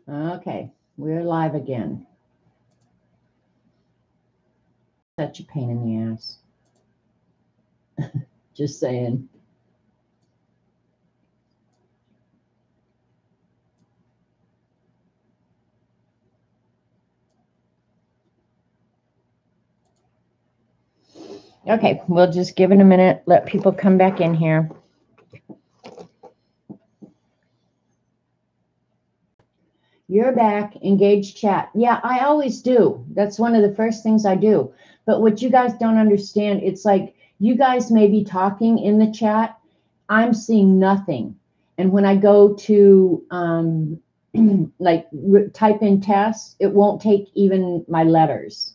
Okay, we're live again. Such a pain in the ass. Just saying. Okay, we'll just give it a minute, let people come back in here. You're back, engage chat. Yeah, I always do. That's one of the first things I do. But what you guys don't understand, it's like you guys may be talking in the chat. I'm seeing nothing. And when I go to like type in tests, it won't take even my letters.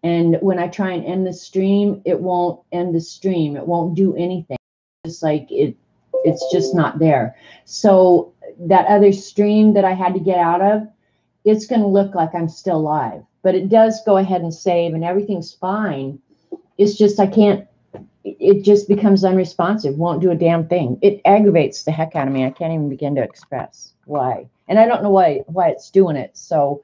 And when I try and end the stream, it won't end the stream. It won't do anything. It's like it's just not there. So that other stream that I had to get out of, it's going to look like I'm still live. But it does go ahead and save and everything's fine. It's just I can't, it just becomes unresponsive, won't do a damn thing. It aggravates the heck out of me. I can't even begin to express why. And I don't know why it's doing it. So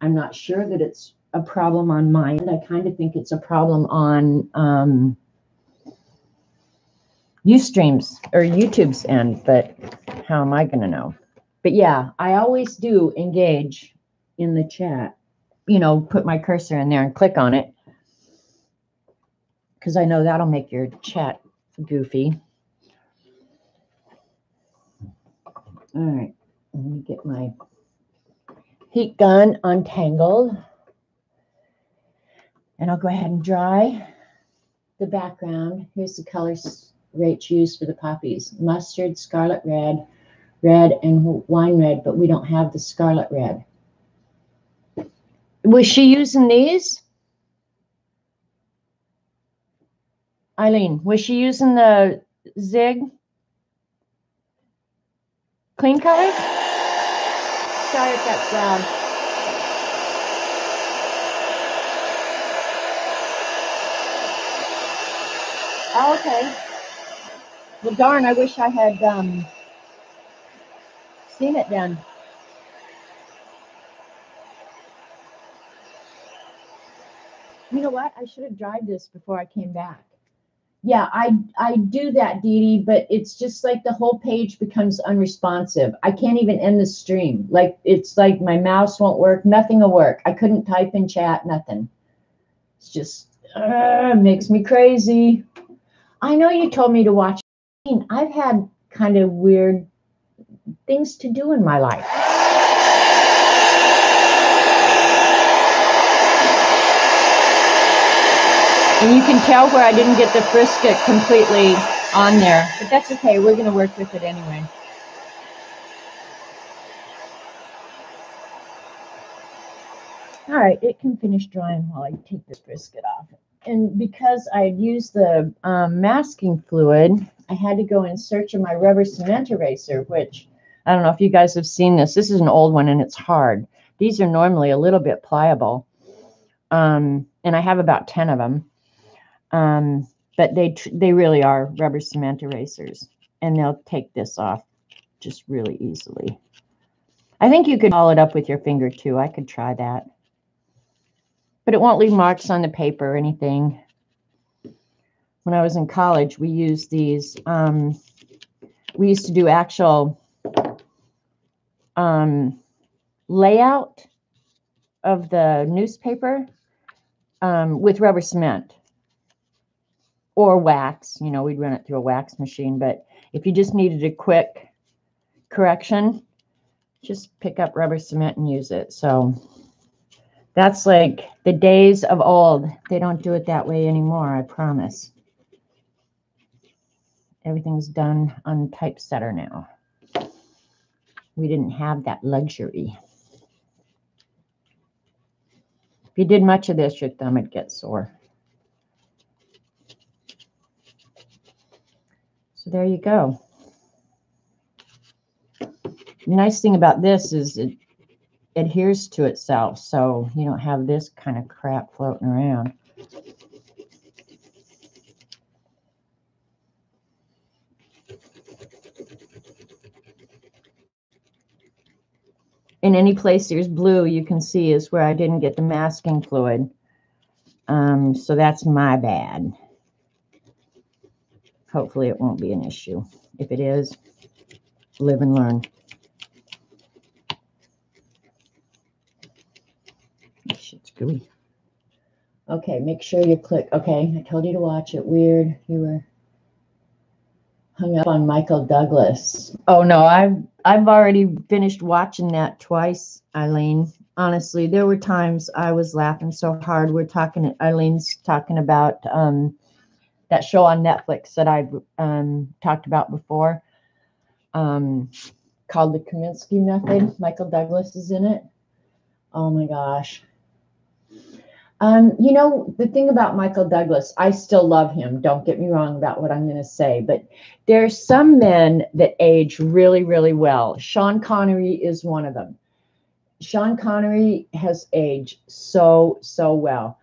I'm not sure that it's a problem on my end. I kind of think it's a problem on Ustream's or YouTube's end, but how am I going to know? But yeah, I always do engage in the chat, you know, put my cursor in there and click on it because I know that'll make your chat goofy. All right, let me get my heat gun untangled. And I'll go ahead and dry the background. Here's the colors Rach used for the poppies. Mustard, scarlet red, red, and wine red, but we don't have the scarlet red. Was she using these? Eileen, was she using the Zig clean color? Sorry if that's loud. Oh, okay. Well, darn, I wish I had seen it then. You know what? I should have dried this before I came back. Yeah, I do that, Dee Dee, but it's just like the whole page becomes unresponsive. I can't even end the stream. Like it's like my mouse won't work. Nothing will work. I couldn't type in chat. Nothing. It's just makes me crazy. I know you told me to watch. I've had kind of weird things to do in my life. And you can tell where I didn't get the brisket completely on there. But that's okay. We're going to work with it anyway. All right. It can finish drying while I take this brisket off. And because I had used the masking fluid, I had to go in search of my rubber cement eraser, which I don't know if you guys have seen this. This is an old one and it's hard. These are normally a little bit pliable. And I have about 10 of them. But they really are rubber cement erasers, and they'll take this off just really easily. I think you could follow it up with your finger too. I could try that, but it won't leave marks on the paper or anything. When I was in college, we used these. We used to do actual layout of the newspaper with rubber cement. Or wax, you know, we'd run it through a wax machine. But if you just needed a quick correction, just pick up rubber cement and use it. So that's like the days of old. They don't do it that way anymore, I promise. Everything's done on typesetter now. We didn't have that luxury. If you did much of this, your thumb would get sore. So there you go. The nice thing about this is it adheres to itself, so you don't have this kind of crap floating around. in any place there's blue, you can see is where I didn't get the masking fluid. So that's my bad. Hopefully it won't be an issue. If it is, live and learn. This shit's gooey. Okay, make sure you click. Okay, I told you to watch it. Weird. You were hung up on Michael Douglas. Oh no, I've already finished watching that twice, Eileen. Honestly, there were times I was laughing so hard. Eileen's talking about that show on Netflix that I've talked about before, called The Kaminsky Method. Michael Douglas is in it. Oh my gosh. You know, the thing about Michael Douglas, I still love him. Don't get me wrong about what I'm going to say, but there's some men that age really, really well. Sean Connery is one of them. Sean Connery has aged so, so well.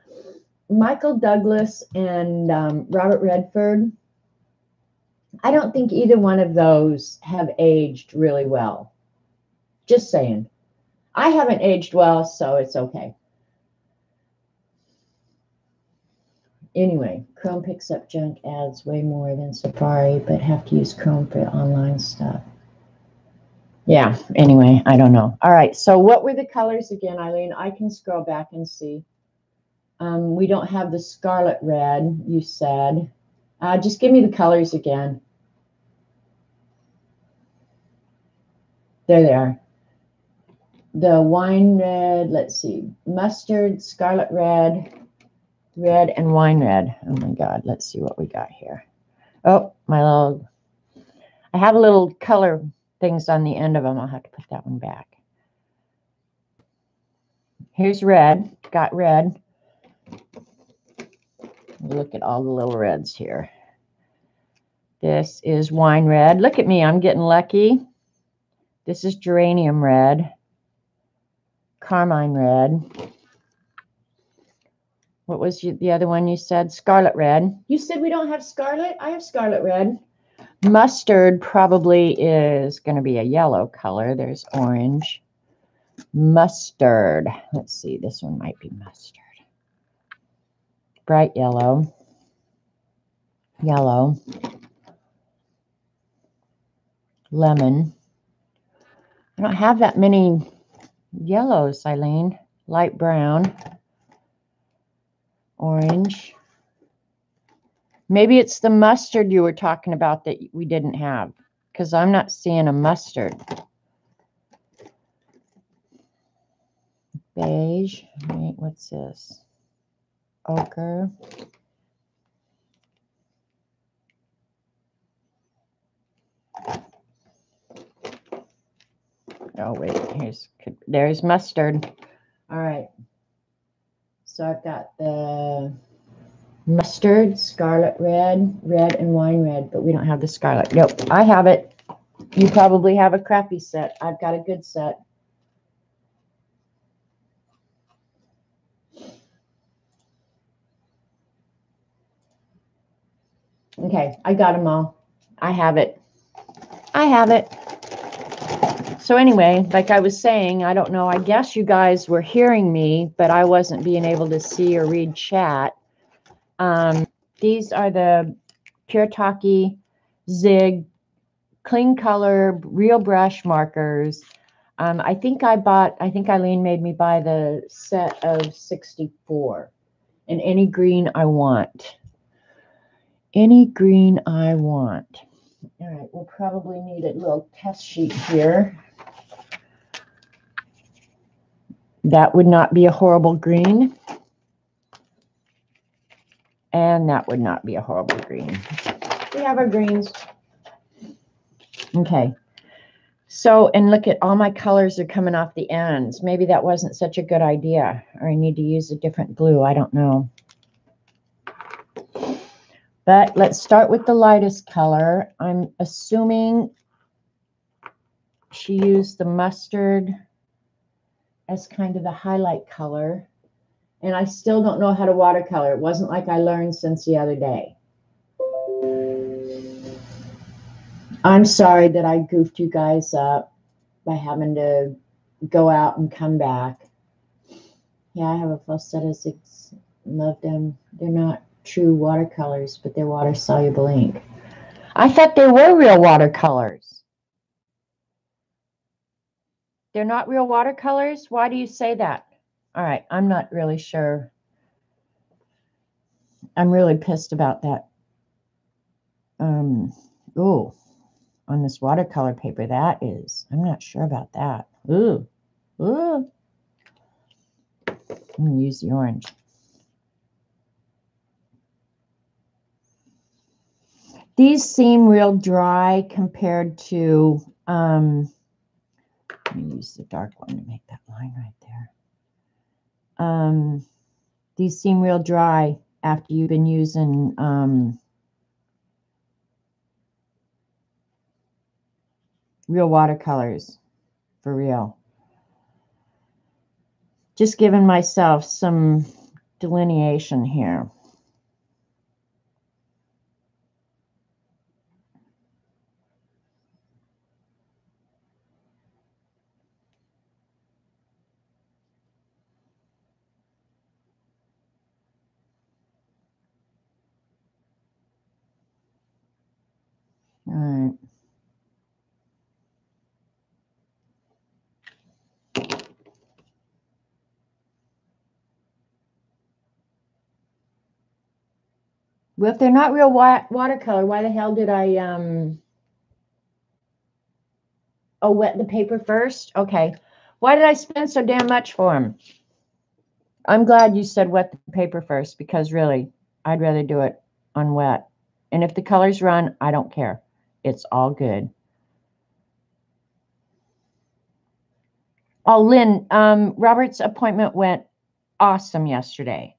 Michael Douglas and Robert Redford, I don't think either one of those have aged really well. Just saying. I haven't aged well, so it's okay. Anyway, Chrome picks up junk ads way more than Safari, but have to use Chrome for online stuff. Yeah, anyway, I don't know. All right, so what were the colors again, Eileen? I can scroll back and see. We don't have the scarlet red, you said. Just give me the colors again. There they are. The wine red, let's see, mustard, scarlet red, red, and wine red. Oh my God, let's see what we got here. Oh, I have little color things on the end of them. I'll have to put that one back. Here's red, got red. Look at all the little reds here. This is wine red. Look at me, I'm getting lucky. This is geranium red, carmine red. What was the other one you said? Scarlet red. You said we don't have scarlet? I have scarlet red. Mustard probably is going to be a yellow color. There's orange. Mustard. Let's see. This one might be mustard. Bright yellow. Yellow. Lemon. I don't have that many yellows, Eileen. Light brown. Orange. Maybe it's the mustard you were talking about that we didn't have, because I'm not seeing a mustard. Beige. Wait, what's this? Ochre. Oh, wait. There's mustard. All right. So I've got the mustard, scarlet red, red, and wine red, but we don't have the scarlet. Nope, I have it. You probably have a crappy set. I've got a good set. Okay, I got them all. I have it. I have it. So anyway, like I was saying, I don't know. I guess you guys were hearing me, but I wasn't being able to see or read chat. These are the Kuretake Zig Clean Color Real Brush Markers. I think Eileen made me buy the set of 64. And any green I want. Any green I want. All right, we'll probably need a little test sheet here. That would not be a horrible green. And that would not be a horrible green. We have our greens. Okay. So, and look at all my colors are coming off the ends. Maybe that wasn't such a good idea. Or I need to use a different glue. I don't know. But let's start with the lightest color. I'm assuming she used the mustard as kind of the highlight color. And I still don't know how to watercolor. It wasn't like I learned since the other day. I'm sorry that I goofed you guys up by having to go out and come back. Yeah, I have a full set of six. Love them. They're not true watercolors, but they're water soluble ink. I thought they were real watercolors. They're not real watercolors? Why do you say that? All right, I'm not really sure. I'm really pissed about that. Oh, on this watercolor paper, that is. I'm not sure about that. Ooh, ooh. I'm going to use the orange. These seem real dry compared to, let me use the dark one to make that line right there. These seem real dry after you've been using real watercolors, for real. Just giving myself some delineation here. All right. Well, if they're not real watercolor, why the hell did I wet the paper first? Okay. Why did I spend so damn much for them? I'm glad you said wet the paper first, because really, I'd rather do it on wet. And if the colors run, I don't care. It's all good. Oh, Lynn, Robert's appointment went awesome yesterday.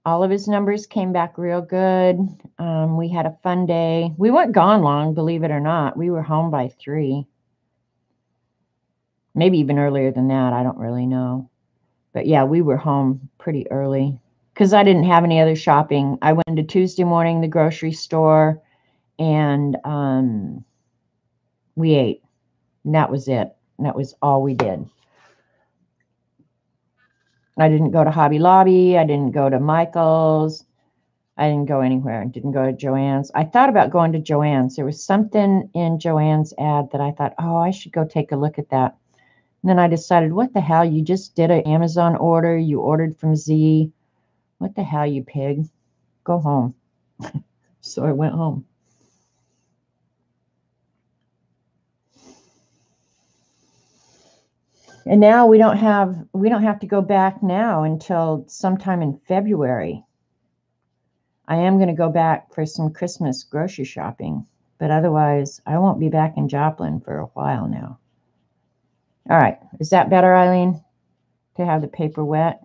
All of his numbers came back real good. We had a fun day. We weren't gone long, believe it or not. We were home by 3. Maybe even earlier than that. I don't really know. But yeah, we were home pretty early because I didn't have any other shopping. I went to Tuesday morning, the grocery store, and we ate. And that was it. And that was all we did. I didn't go to Hobby Lobby. I didn't go to Michael's. I didn't go anywhere. I didn't go to Joann's. I thought about going to Joann's. There was something in Joann's ad that I thought, oh, I should go take a look at that. And then I decided, what the hell? You just did an Amazon order. You ordered from Z. What the hell, you pig? Go home. So I went home. And now we don't have to go back now until sometime in February. I am going to go back for some Christmas grocery shopping, but otherwise I won't be back in Joplin for a while now. All right. Is that better, Eileen, to have the paper wet?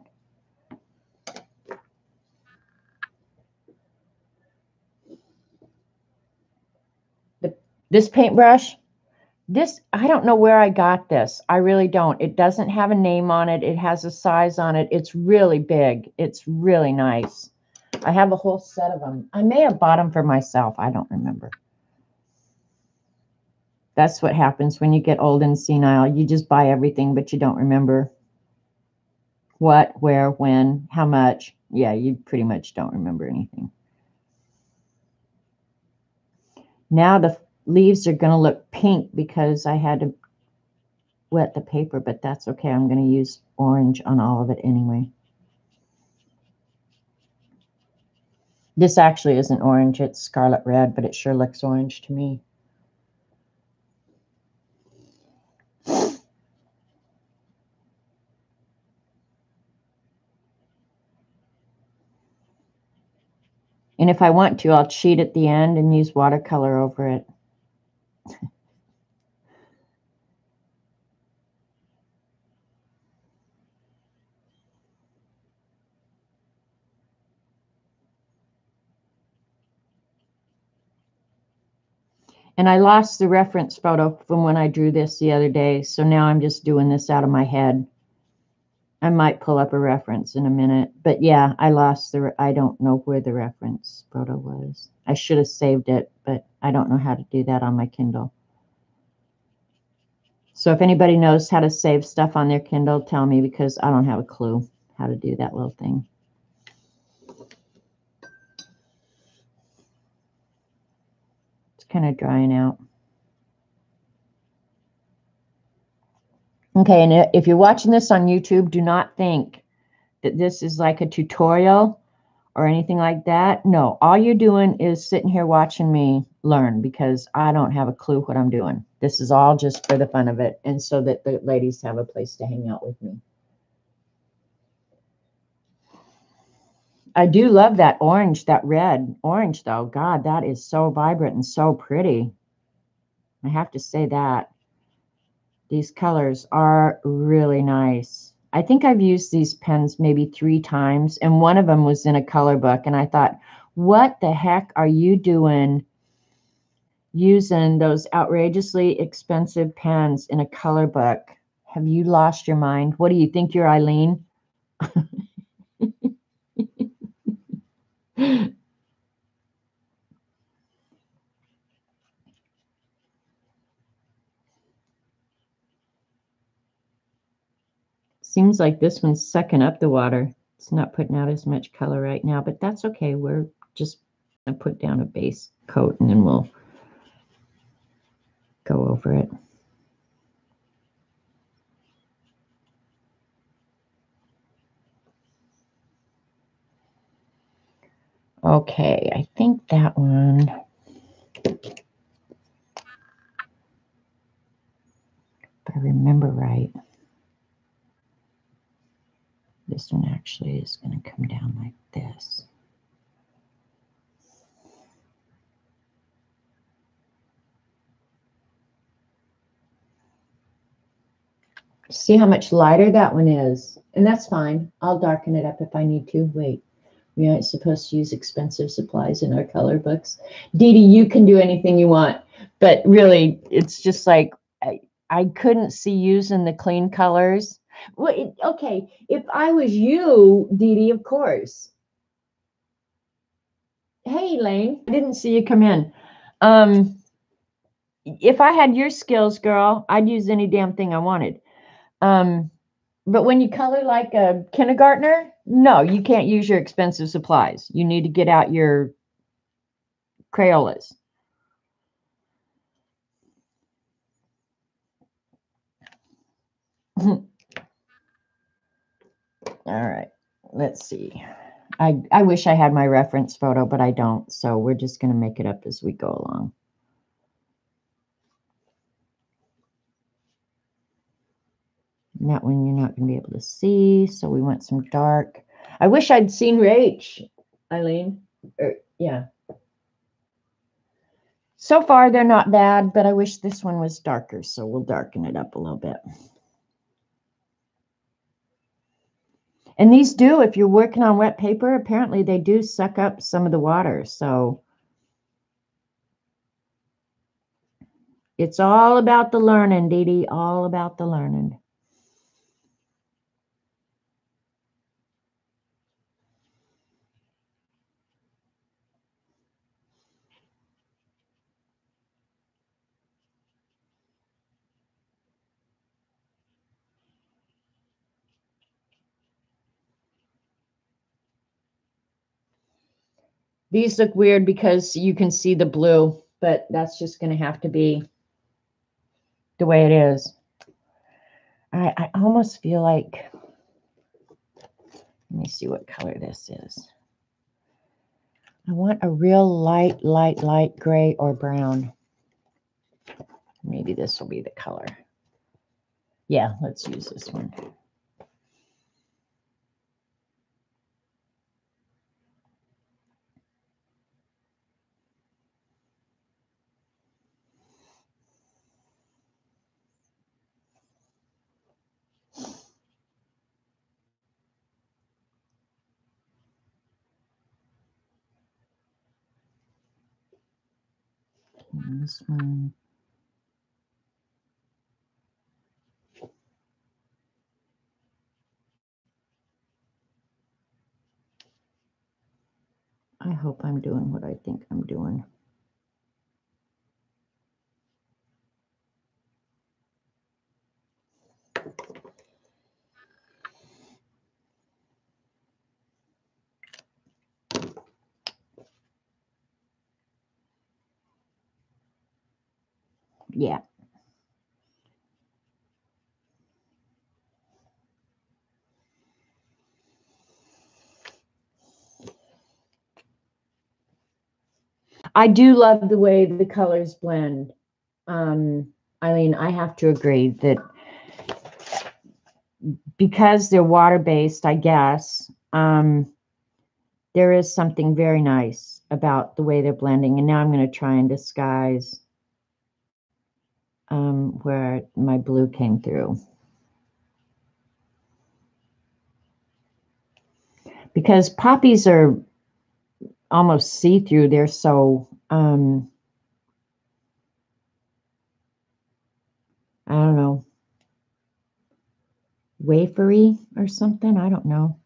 This paintbrush, I don't know where I got this. I really don't. It doesn't have a name on it. It has a size on it. It's really big. It's really nice. I have a whole set of them. I may have bought them for myself. I don't remember. That's what happens when you get old and senile. You just buy everything, but you don't remember what, where, when, how much. Yeah, you pretty much don't remember anything. Now the leaves are going to look pink because I had to wet the paper, but that's okay. I'm going to use orange on all of it anyway. This actually isn't orange. It's scarlet red, but it sure looks orange to me. And if I want to, I'll cheat at the end and use watercolor over it. And I lost the reference photo from when I drew this the other day, so now I'm just doing this out of my head. I might pull up a reference in a minute, but yeah, I don't know where the reference photo was. I should have saved it, but I don't know how to do that on my Kindle. So if anybody knows how to save stuff on their Kindle, tell me, because I don't have a clue how to do that little thing. It's kind of drying out. Okay, and if you're watching this on YouTube, do not think that this is like a tutorial or anything like that. No, all you're doing is sitting here watching me learn, because I don't have a clue what I'm doing. This is all just for the fun of it, and so that the ladies have a place to hang out with me. I do love that orange, that red orange, though. God, that is so vibrant and so pretty. I have to say that. These colors are really nice. I think I've used these pens maybe 3 times, and one of them was in a color book, and I thought, what the heck are you doing using those outrageously expensive pens in a color book? Have you lost your mind? What do you think you're, Eileen? Seems like this one's sucking up the water. It's not putting out as much color right now, but that's okay. We're just going to put down a base coat, and then we'll go over it. Okay, I think that one, if I remember right, this one actually is going to come down like this. See how much lighter that one is? And that's fine. I'll darken it up if I need to. Wait, we aren't supposed to use expensive supplies in our color books. Dee Dee, you can do anything you want, but really, it's just like I couldn't see using the clean colors. Well, okay, if I was you, Dee Dee, of course. Hey, Elaine, I didn't see you come in. If I had your skills, girl, I'd use any damn thing I wanted. But when you color like a kindergartner, no, you can't use your expensive supplies. You need to get out your Crayolas. All right, let's see. I wish I had my reference photo, but I don't. So we're just going to make it up as we go along. And that one you're not going to be able to see. So we want some dark. I wish I'd seen Rach, Eileen. Yeah. So far, they're not bad, but I wish this one was darker. So we'll darken it up a little bit. And these do, if you're working on wet paper, apparently they do suck up some of the water. So it's all about the learning, Dee Dee, all about the learning. These look weird because you can see the blue, but that's just going to have to be the way it is. I almost feel like, let me see what color this is. I want a real light gray or brown. Maybe this will be the color. Yeah, let's use this one. And this one. I hope I'm doing what I think I'm doing. Yeah. I do love the way the colors blend. I mean, I have to agree that because they're water-based, I guess, there is something very nice about the way they're blending. And now I'm going to try and disguise where my blue came through. Because poppies are almost see-through. They're so, I don't know, wafery or something. I don't know.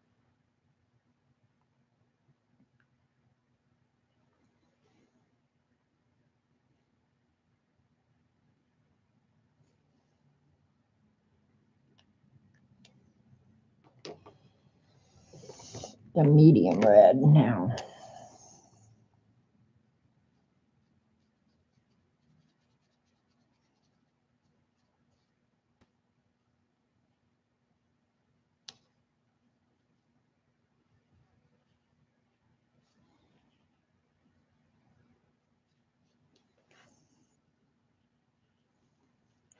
The medium red now.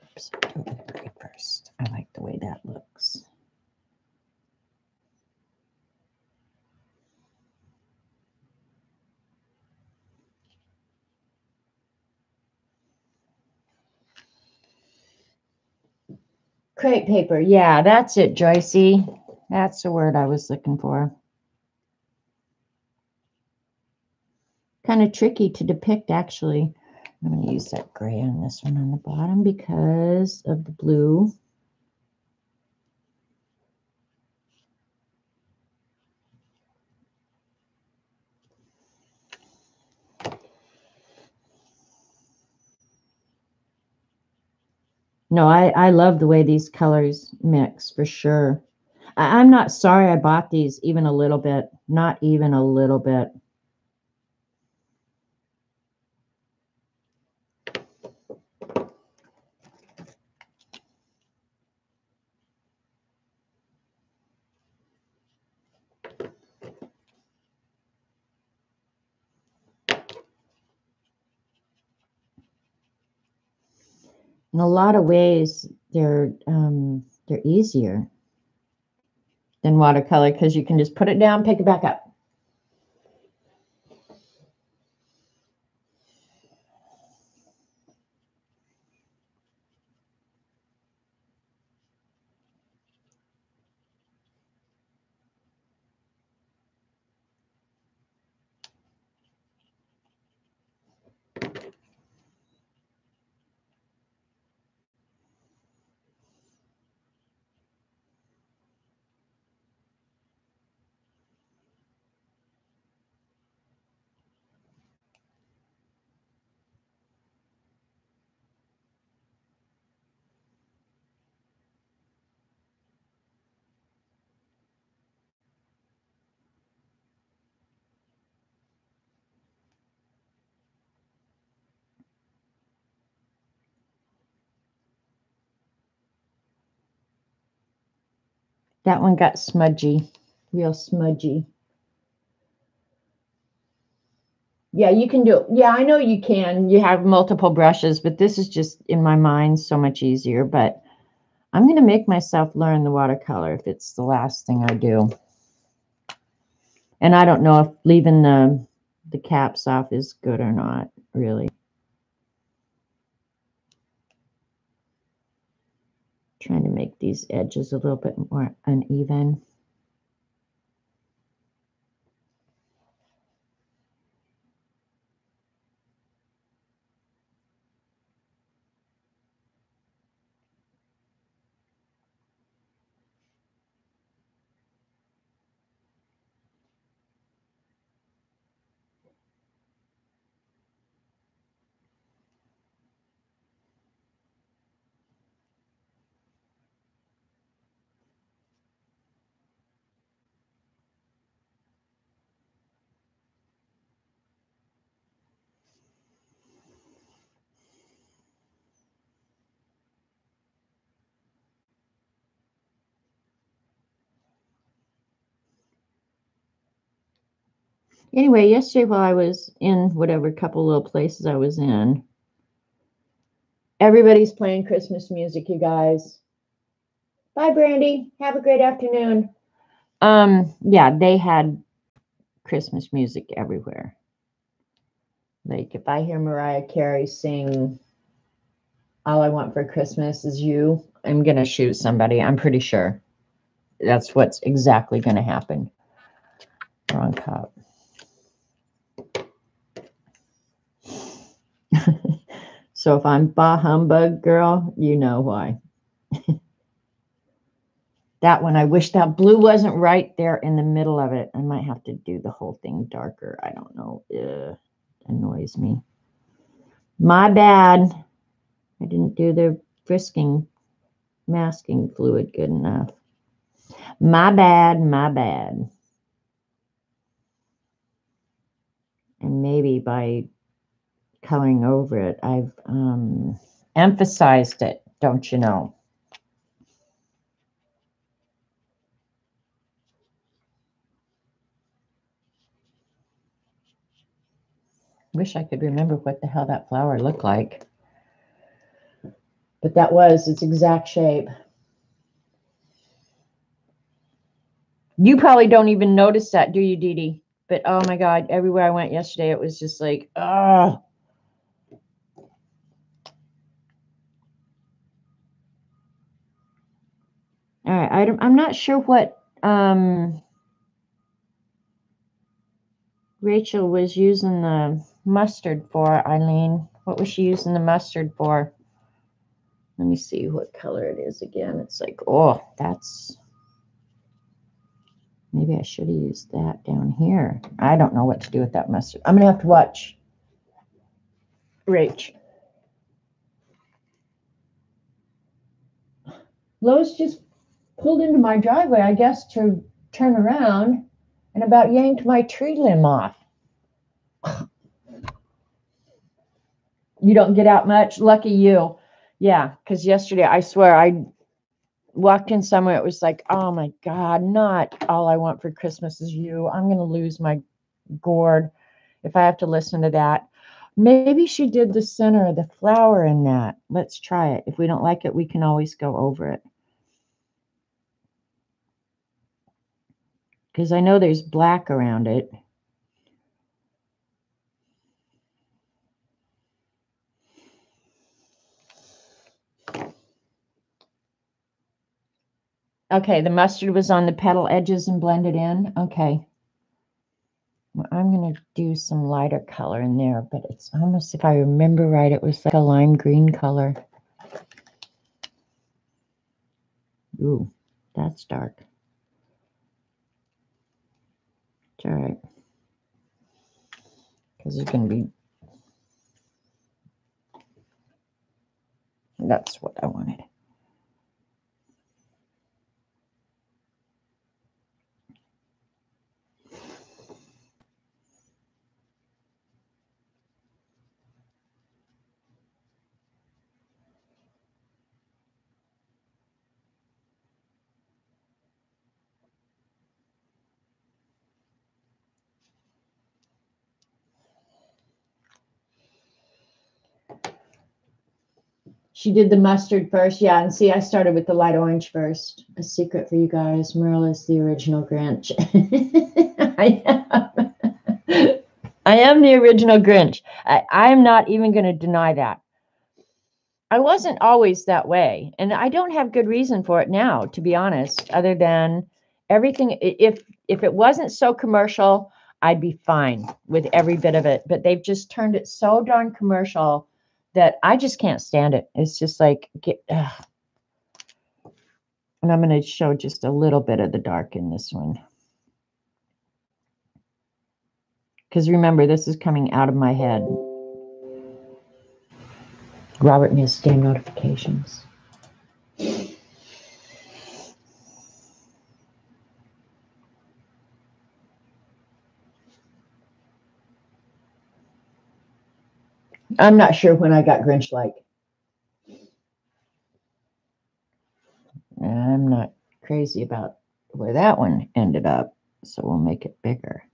Oops, do the gray first. I like the way that looks. Crepe paper. Yeah, that's it, Joycey. That's the word I was looking for. Kind of tricky to depict, actually. I'm going to use that gray on this one on the bottom because of the blue. No, I love the way these colors mix for sure. I'm not sorry I bought these even a little bit. Not even a little bit. In a lot of ways, they're easier than watercolor because you can just put it down, pick it back up. That one got smudgy, real smudgy. Yeah, you can do it. Yeah, I know you can. You have multiple brushes, but this is just, in my mind, so much easier. But I'm going to make myself learn the watercolor if it's the last thing I do. And I don't know if leaving the caps off is good or not, really. Trying to make these edges a little bit more uneven. Anyway, yesterday while I was in whatever couple little places I was in, everybody's playing Christmas music, you guys. Bye, Brandy. Have a great afternoon. Yeah, they had Christmas music everywhere. Like if I hear Mariah Carey sing All I Want for Christmas Is You, I'm gonna shoot somebody. I'm pretty sure. That's what's exactly gonna happen. Wrong cup. So if I'm bah humbug girl, you know why. That one, I wish that blue wasn't right there in the middle of it. I might have to do the whole thing darker. I don't know. Ugh, annoys me. My bad. I didn't do the masking fluid good enough. My bad, my bad. And maybe by coloring over it, I've emphasized it, don't you know? Wish I could remember what the hell that flower looked like. But that was its exact shape. You probably don't even notice that, do you, Dee Dee? But oh my God, everywhere I went yesterday, it was just like, oh. All right, I'm not sure what Rachel was using the mustard for, Eileen. What was she using the mustard for? Let me see what color it is again. It's like, oh, that's, maybe I should have used that down here. I don't know what to do with that mustard. I'm going to have to watch Rach. Lois just pulled into my driveway, I guess, to turn around and about yanked my tree limb off. You don't get out much? Lucky you. Yeah, because yesterday, I swear, I walked in somewhere, it was like, oh my God, not All I Want for Christmas Is You. I'm going to lose my gourd if I have to listen to that. Maybe she did the center of the flower in that. Let's try it. If we don't like it, we can always go over it. Because I know there's black around it. Okay, the mustard was on the petal edges and blended in. Okay. Well, I'm going to do some lighter color in there, but it's almost, if I remember right, it was like a lime green color. Ooh, that's dark. It's all right. Because it's going to be, that's what I wanted. She did the mustard first. Yeah, and see, I started with the light orange first. A secret for you guys. Merle is the original Grinch. I am the original Grinch. I'm not even going to deny that. I wasn't always that way, and I don't have good reason for it now, to be honest, other than everything. If it wasn't so commercial, I'd be fine with every bit of it. But they've just turned it so darn commercial that I just can't stand it. It's just like, and I'm going to show just a little bit of the dark in this one. Because remember, this is coming out of my head. Robert needs damn notifications. I'm not sure when I got Grinch-like. I'm not crazy about where that one ended up, so we'll make it bigger.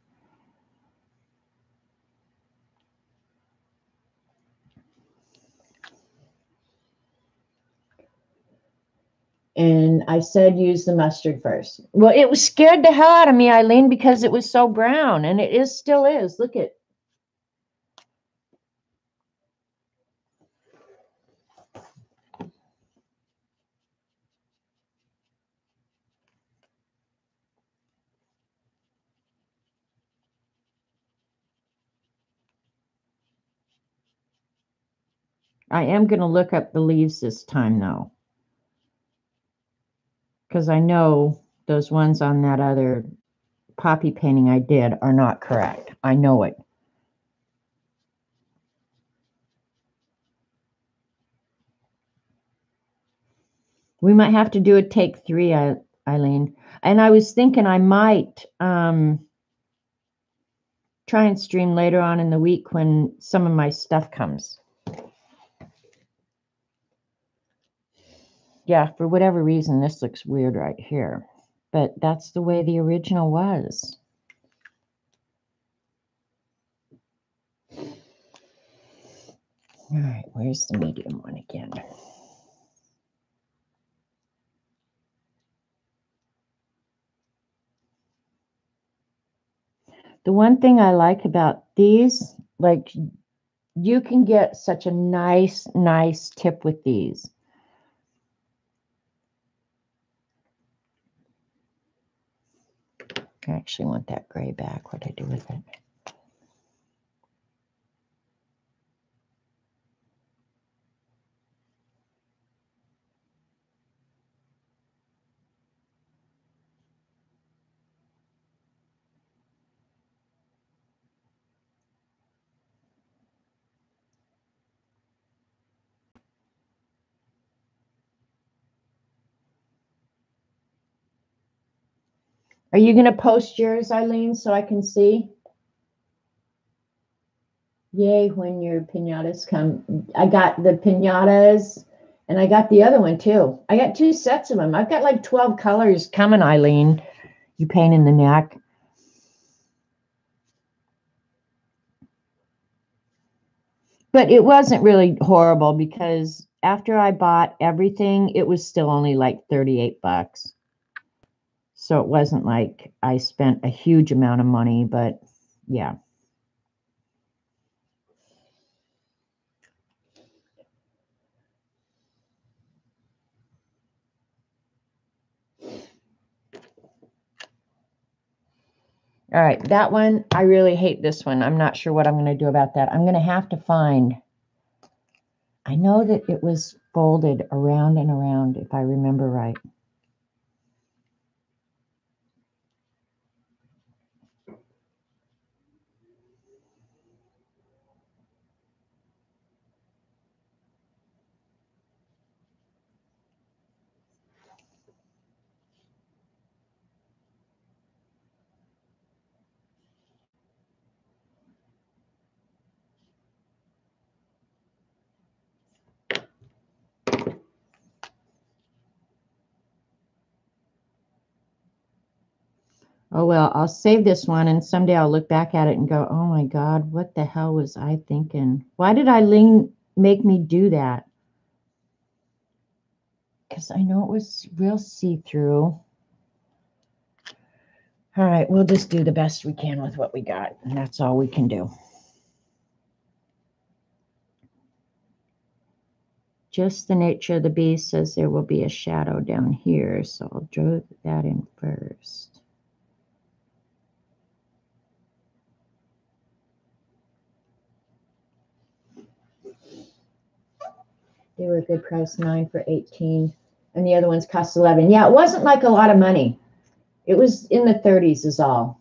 And I said use the mustard first. Well, it was scared the hell out of me, Eileen, because it was so brown, and it is still is. Look at. I am going to look up the leaves this time, though, because I know those ones on that other poppy painting I did are not correct. I know it. We might have to do a take 3, Eileen. And I was thinking I might try and stream later on in the week when some of my stuff comes. Yeah, for whatever reason, this looks weird right here. But that's the way the original was. All right, where's the medium one again? The one thing I like about these, like, you can get such a nice tip with these. I actually want that gray back. What do I do with it? Are you going to post yours, Eileen, so I can see? Yay, when your pinatas come. I got the pinatas, and I got the other one, too. I got 2 sets of them. I've got like 12 colors coming, Eileen. You pain in the neck. But it wasn't really horrible because after I bought everything, it was still only like 38 bucks. So it wasn't like I spent a huge amount of money, but yeah. All right, that one, I really hate this one. I'm not sure what I'm going to do about that. I'm going to have to find, I know that it was folded around and around, if I remember right. Oh, well, I'll save this one, and someday I'll look back at it and go, oh, my God, what the hell was I thinking? Why did Eileen make me do that? Because I know it was real see-through. All right, we'll just do the best we can with what we got, and that's all we can do. Just the nature of the beast says there will be a shadow down here, so I'll draw that in first. They were a good price, 9 for 18, and the other ones cost 11. Yeah, it wasn't like a lot of money. It was in the 30s is all.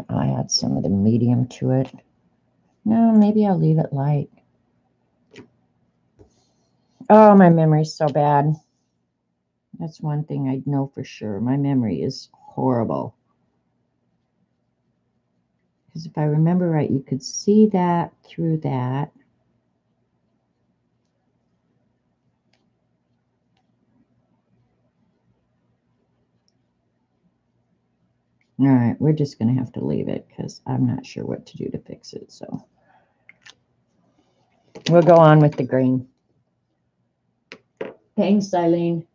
I'll add some of the medium to it. No, maybe I'll leave it light. Oh, my memory's so bad. That's one thing I know for sure. My memory is horrible. Because if I remember right, you could see that through that. All right, we're just going to have to leave it because I'm not sure what to do to fix it. So We'll go on with the green. Thanks, Eileen.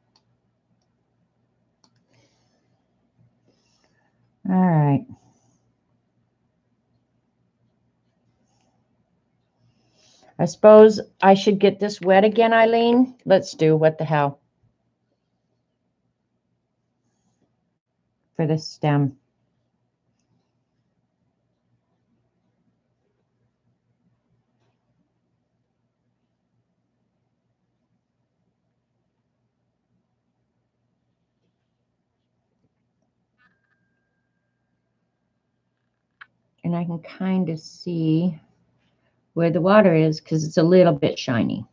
All right. I suppose I should get this wet again, Eileen. Let's do what the hell for the stem. And I can kind of see where the water is because it's a little bit shiny.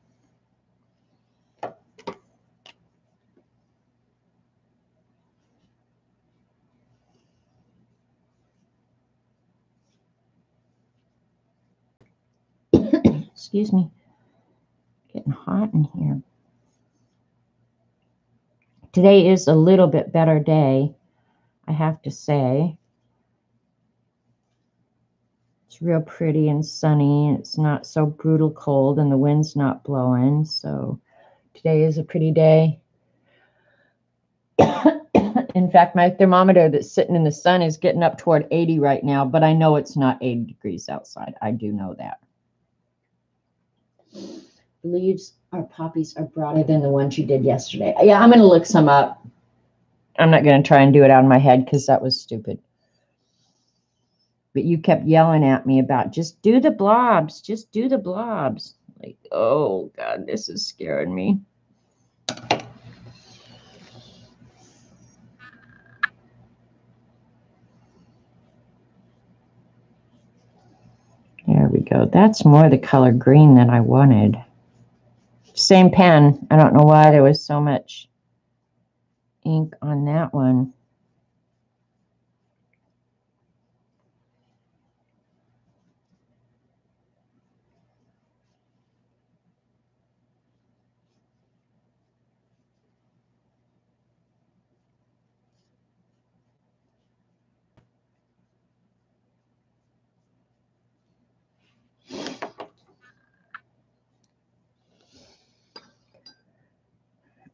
Excuse me. Getting hot in here. Today is a little bit better day, I have to say. It's real pretty and sunny. It's not so brutal cold and the wind's not blowing. So today is a pretty day. In fact, my thermometer that's sitting in the sun is getting up toward 80 right now, but I know it's not 80 degrees outside. I do know that. The leaves, our poppies are broader than the ones you did yesterday. Yeah, I'm going to look some up. I'm not going to try and do it out of my head because that was stupid. But you kept yelling at me about just do the blobs, just do the blobs. Like, oh, God, this is scaring me. There we go. That's more the color green than I wanted. Same pen. I don't know why there was so much ink on that one.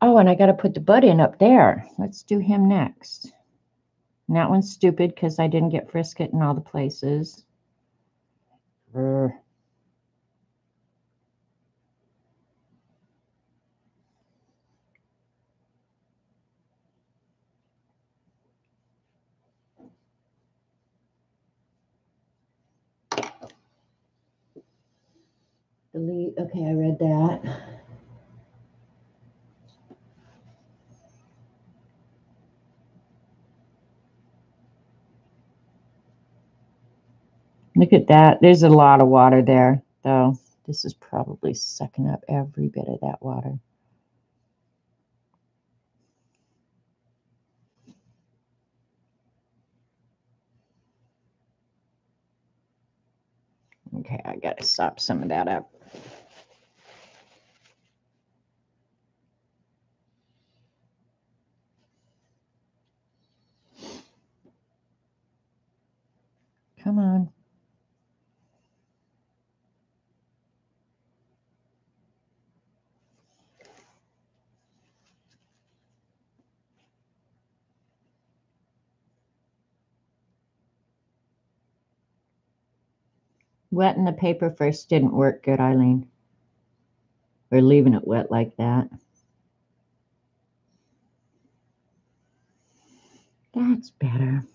Oh, and I got to put the bud in up there. Let's do him next. And that one's stupid because I didn't get frisket in all the places. Delete. Okay, I read that. Look at that. There's a lot of water there, though. This is probably sucking up every bit of that water. Okay, I got to sop some of that up. Come on. Wetting the paper first didn't work good, Eileen. We're leaving it wet like that. That's better.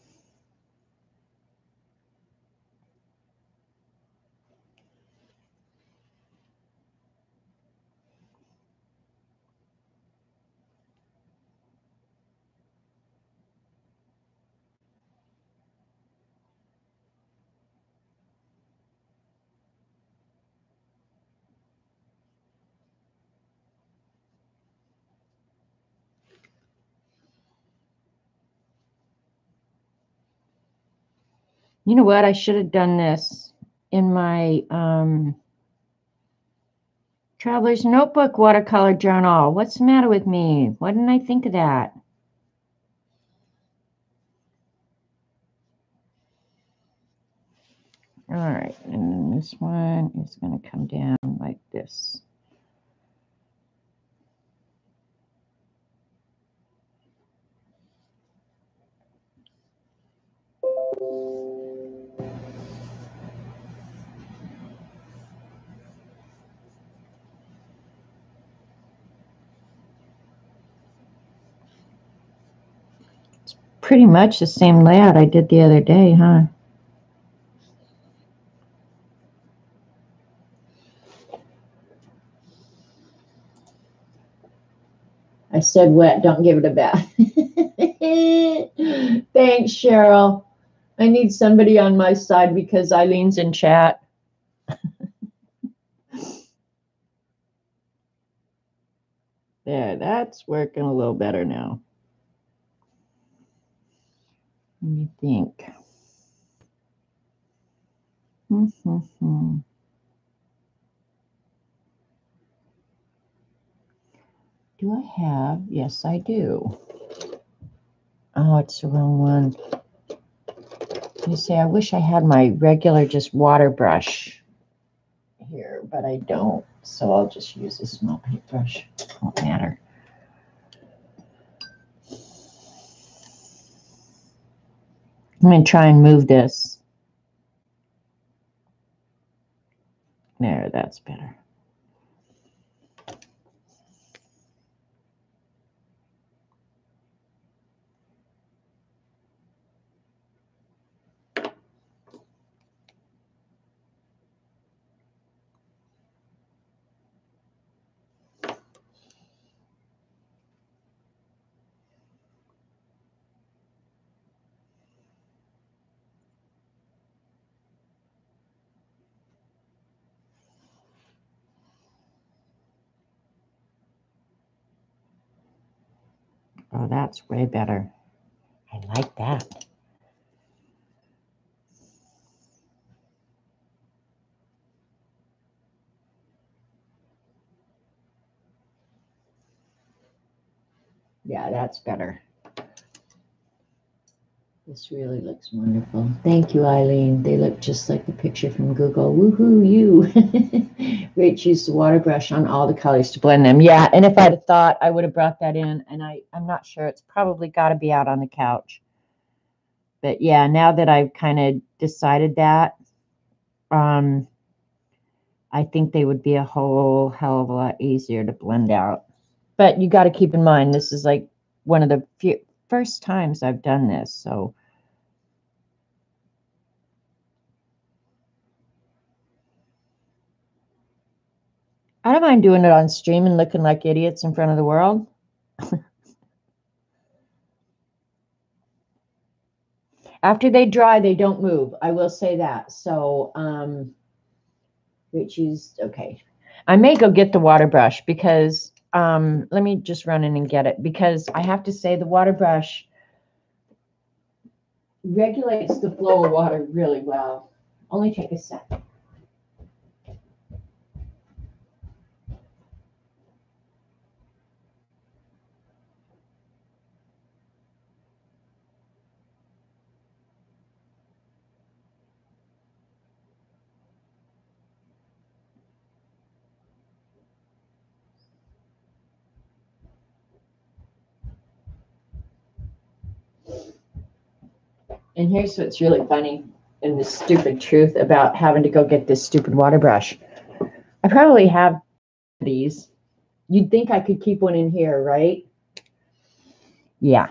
You know what? I should have done this in my Traveler's Notebook watercolor journal. What's the matter with me? Why didn't I think of that? All right, and then this one is going to come down like this. It's pretty much the same layout I did the other day, huh? I said wet, don't give it a bath. Thanks, Cheryl. I need somebody on my side because Eileen's in chat. There, that's working a little better now. Let me think. Do I have? Yes, I do. Oh, it's the wrong one. You say, I wish I had my regular just water brush here, but I don't. So I'll just use a small paintbrush. Won't matter. I'm going to try and move this. There, that's better. Oh, that's way better. I like that. Yeah, that's better. This really looks wonderful. Thank you, Eileen. They look just like the picture from Google. Woohoo, you. Rach used the water brush on all the colors to blend them. Yeah, and if I'd have thought, I would have brought that in. And I'm not sure. It's probably got to be out on the couch. But yeah, now that I've kind of decided that, I think they would be a whole hell of a lot easier to blend out. But you got to keep in mind, this is like one of the first times I've done this. So I don't mind doing it on stream and looking like idiots in front of the world. After they dry, they don't move. I will say that. So, okay. I may go get the water brush because, let me just run in and get it because I have to say the water brush regulates the flow of water really well. Only take a sec. And here's what's really funny and the stupid truth about having to go get this stupid water brush. I probably have these. You'd think I could keep one in here, right? Yeah.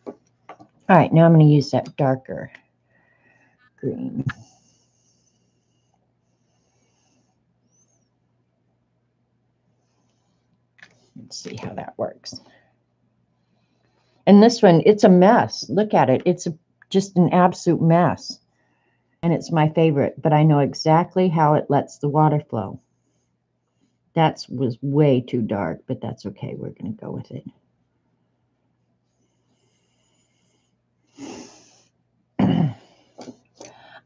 All right, now I'm going to use that darker green. Let's see how that works. And this one, it's a mess. Look at it. It's just an absolute mess. And it's my favorite, but I know exactly how it lets the water flow. That was way too dark, but that's okay. We're going to go with it.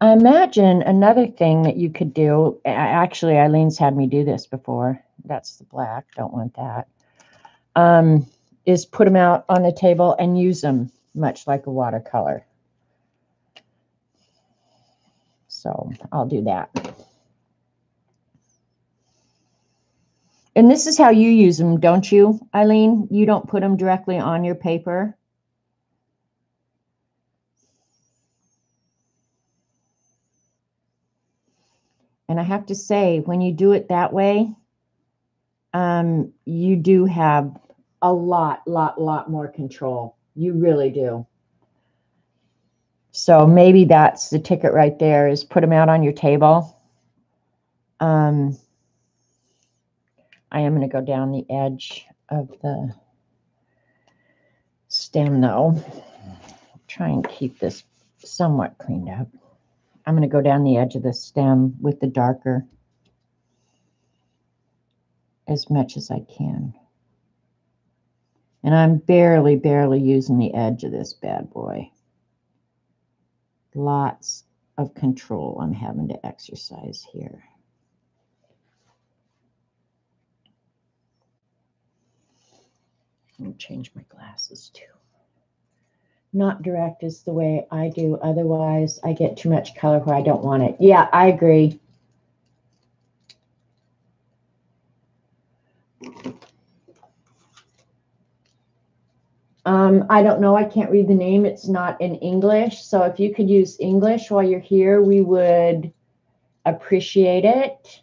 I imagine another thing that you could do, actually, Eileen's had me do this before. That's the black. Don't want that. Is put them out on the table and use them much like a watercolor. So I'll do that. And this is how you use them, don't you, Eileen? You don't put them directly on your paper? And I have to say, when you do it that way, you do have a lot more control. You really do. So maybe that's the ticket right there, is put them out on your table. I am going to go down the edge of the stem though. Try and keep this somewhat cleaned up. I'm going to go down the edge of the stem with the darker as much as I can. And I'm barely using the edge of this bad boy. Lots of control I'm having to exercise here. I'm going to change my glasses too. Not direct is the way I do. Otherwise, I get too much color where I don't want it. Yeah, I agree. I don't know. I can't read the name. It's not in English. So if you could use English while you're here, we would appreciate it.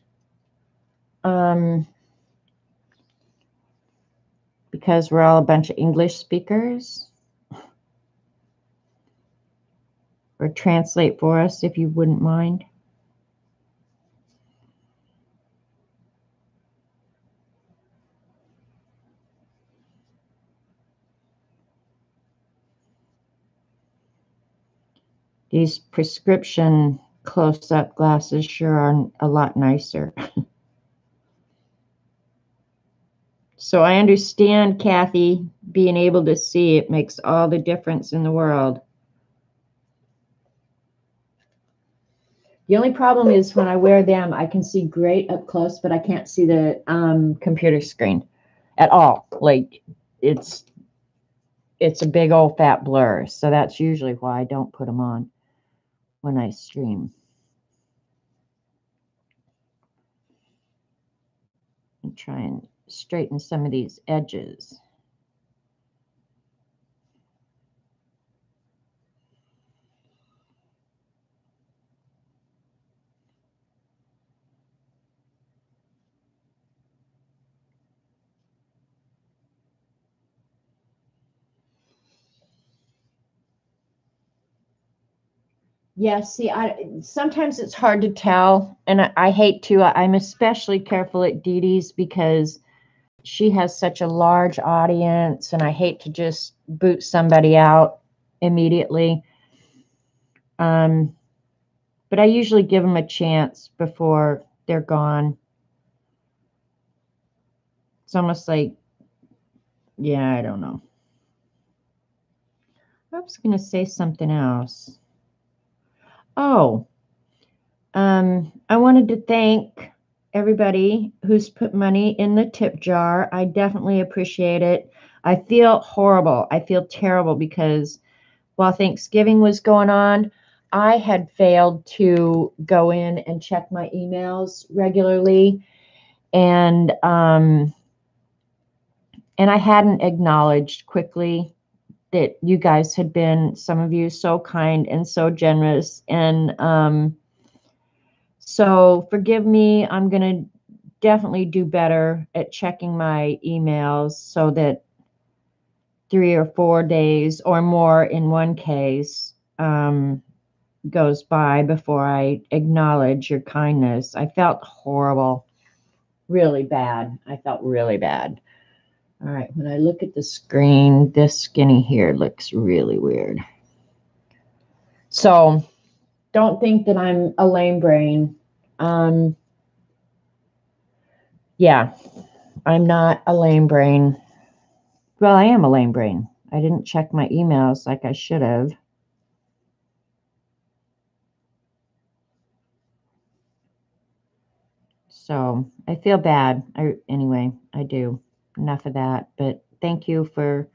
Because we're all a bunch of English speakers. Or translate for us if you wouldn't mind. These prescription close-up glasses sure are a lot nicer. So I understand, Kathy, being able to see it makes all the difference in the world. The only problem is when I wear them, I can see great up close, but I can't see the computer screen at all. Like it's a big old fat blur. So that's usually why I don't put them on when I stream. And try and straighten some of these edges. Yeah, see, sometimes it's hard to tell, and I hate to. I'm especially careful at Dee Dee's because she has such a large audience, and I hate to just boot somebody out immediately. But I usually give them a chance before they're gone. It's almost like, yeah, I don't know. I was going to say something else. Oh, I wanted to thank everybody who's put money in the tip jar. I definitely appreciate it. I feel horrible. I feel terrible because while Thanksgiving was going on, I had failed to go in and check my emails regularly, and I hadn't acknowledged quickly that you guys had been, some of you, so kind and so generous, and so forgive me. I'm going to definitely do better at checking my emails so that 3 or 4 days or more in one case goes by before I acknowledge your kindness. I felt horrible, really bad. I felt really bad. All right, when I look at the screen, this skinny here looks really weird. So don't think that I'm a lame brain. Yeah, I'm not a lame brain. Well, I am a lame brain. I didn't check my emails like I should have. So I feel bad. Anyway, I do. Enough of that. But thank you for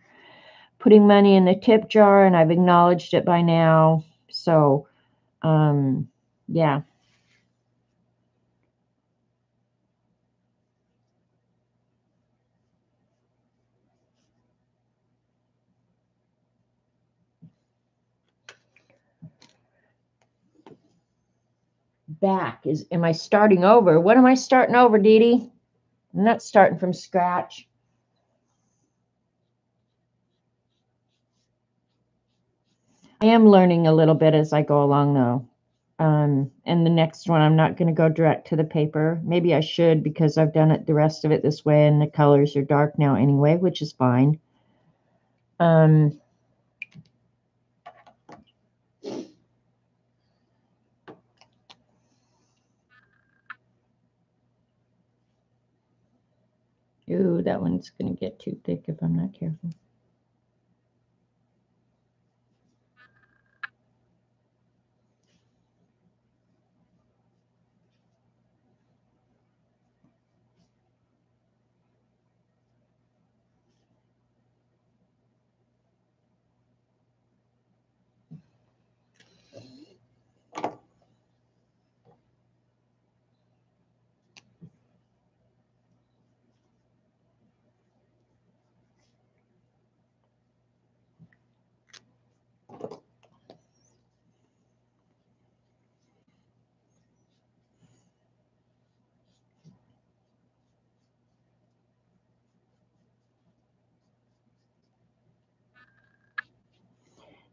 putting money in the tip jar, and I've acknowledged it by now. So, Yeah. Back is, am I starting over? What am I starting over, Dee Dee? I'm not starting from scratch. I am learning a little bit as I go along, though. And the next one, I'm not going to go direct to the paper. Maybe I should, because I've done it the rest of it this way, and the colors are dark now anyway, which is fine. Ooh, that one's going to get too thick if I'm not careful.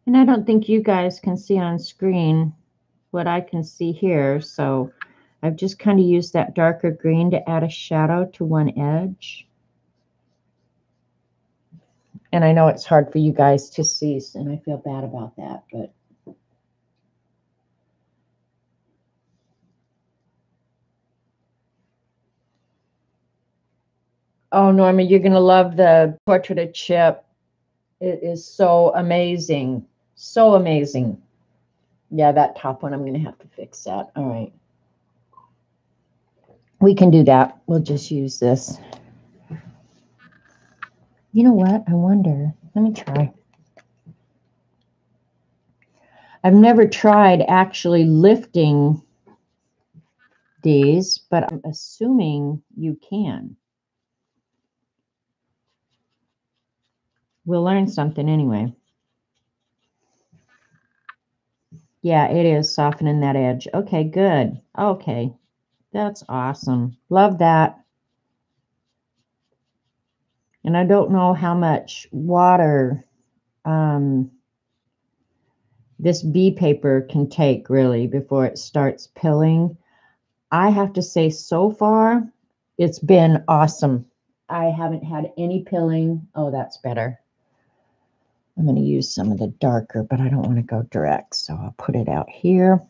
And I don't think you guys can see on screen what I can see here. So I've just kind of used that darker green to add a shadow to one edge. And I know it's hard for you guys to see, and I feel bad about that, but oh, Norma, you're going to love the portrait of Chip. It is so amazing. So amazing. Yeah, that top one, I'm going to have to fix that. All right. We can do that. We'll just use this. You know what? I wonder. Let me try. I've never tried actually lifting these, but I'm assuming you can. We'll learn something anyway. Yeah, it is softening that edge. Okay, good. Okay, that's awesome. Love that. And I don't know how much water this bee paper can take really before it starts pilling. I have to say, so far, it's been awesome. I haven't had any pilling. Oh, that's better. I'm going to use some of the darker, but I don't want to go direct, so I'll put it out here.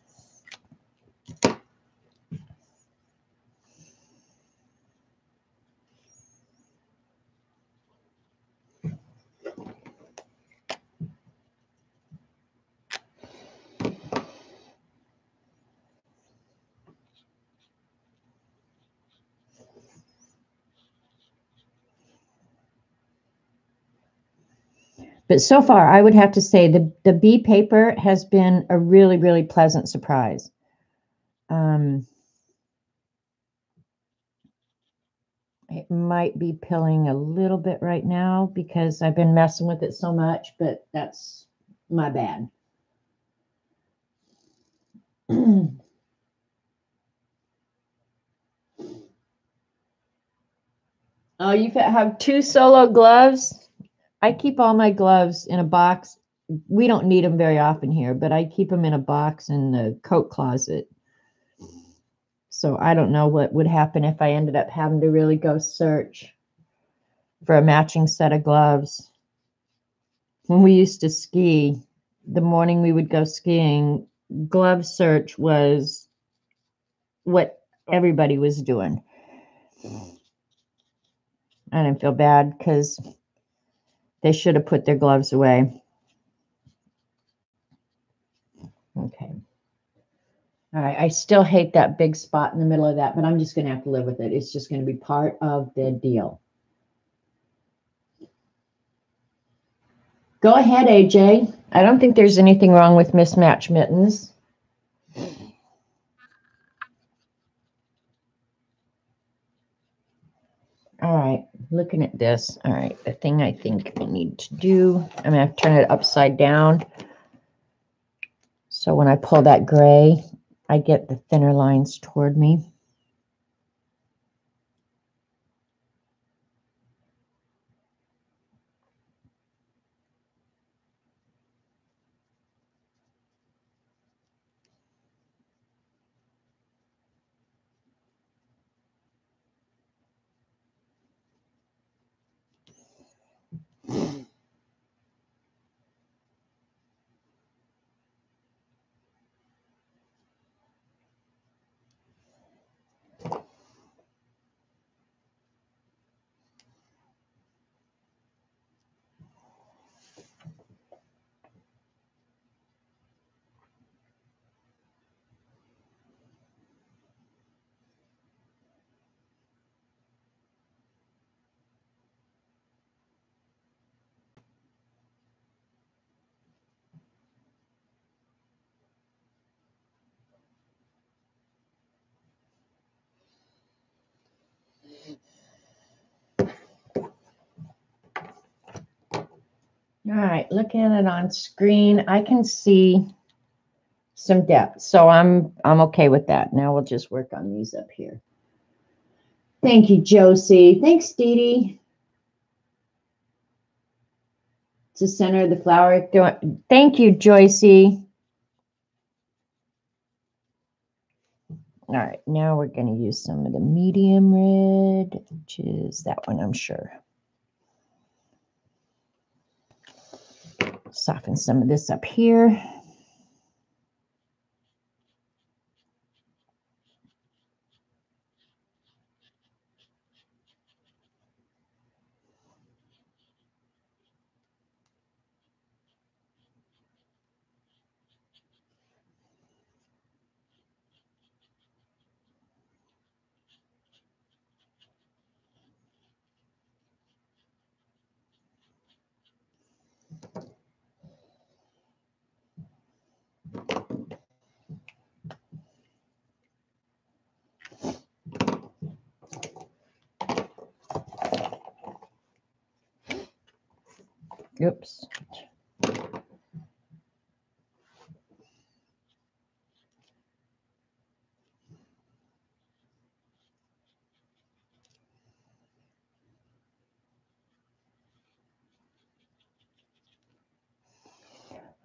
But so far, I would have to say the bee paper has been a really, really pleasant surprise. It might be pilling a little bit right now because I've been messing with it so much, but that's my bad. Oh, you have 2 solo gloves? I keep all my gloves in a box. We don't need them very often here, but I keep them in a box in the coat closet. So I don't know what would happen if I ended up having to really go search for a matching set of gloves. When we used to ski, the morning we would go skiing, glove search was what everybody was doing. I didn't feel bad because they should have put their gloves away. Okay. All right. I still hate that big spot in the middle of that, but I'm just going to have to live with it. It's just going to be part of the deal. Go ahead, AJ. I don't think there's anything wrong with mismatched mittens. All right, looking at this. All right, the thing I think I need to do, I'm going to turn it upside down. So when I pull that gray, I get the thinner lines toward me. All right, looking at it on screen, I can see some depth. So I'm okay with that. Now we'll just work on these up here. Thank you, Josie. Thanks, Dee Dee. It's the center of the flower. Thank you, Joycey. All right, now we're going to use some of the medium red, which is that one, I'm sure. Soften some of this up here. Oops.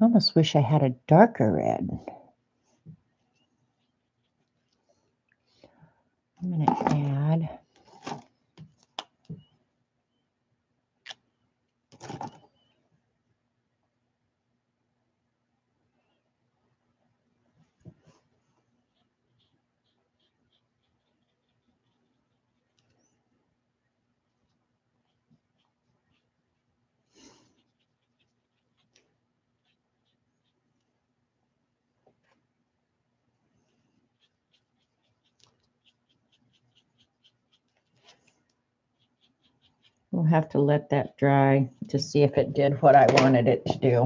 I almost wish I had a darker red. I'm going to add. We'll have to let that dry to see if it did what I wanted it to do.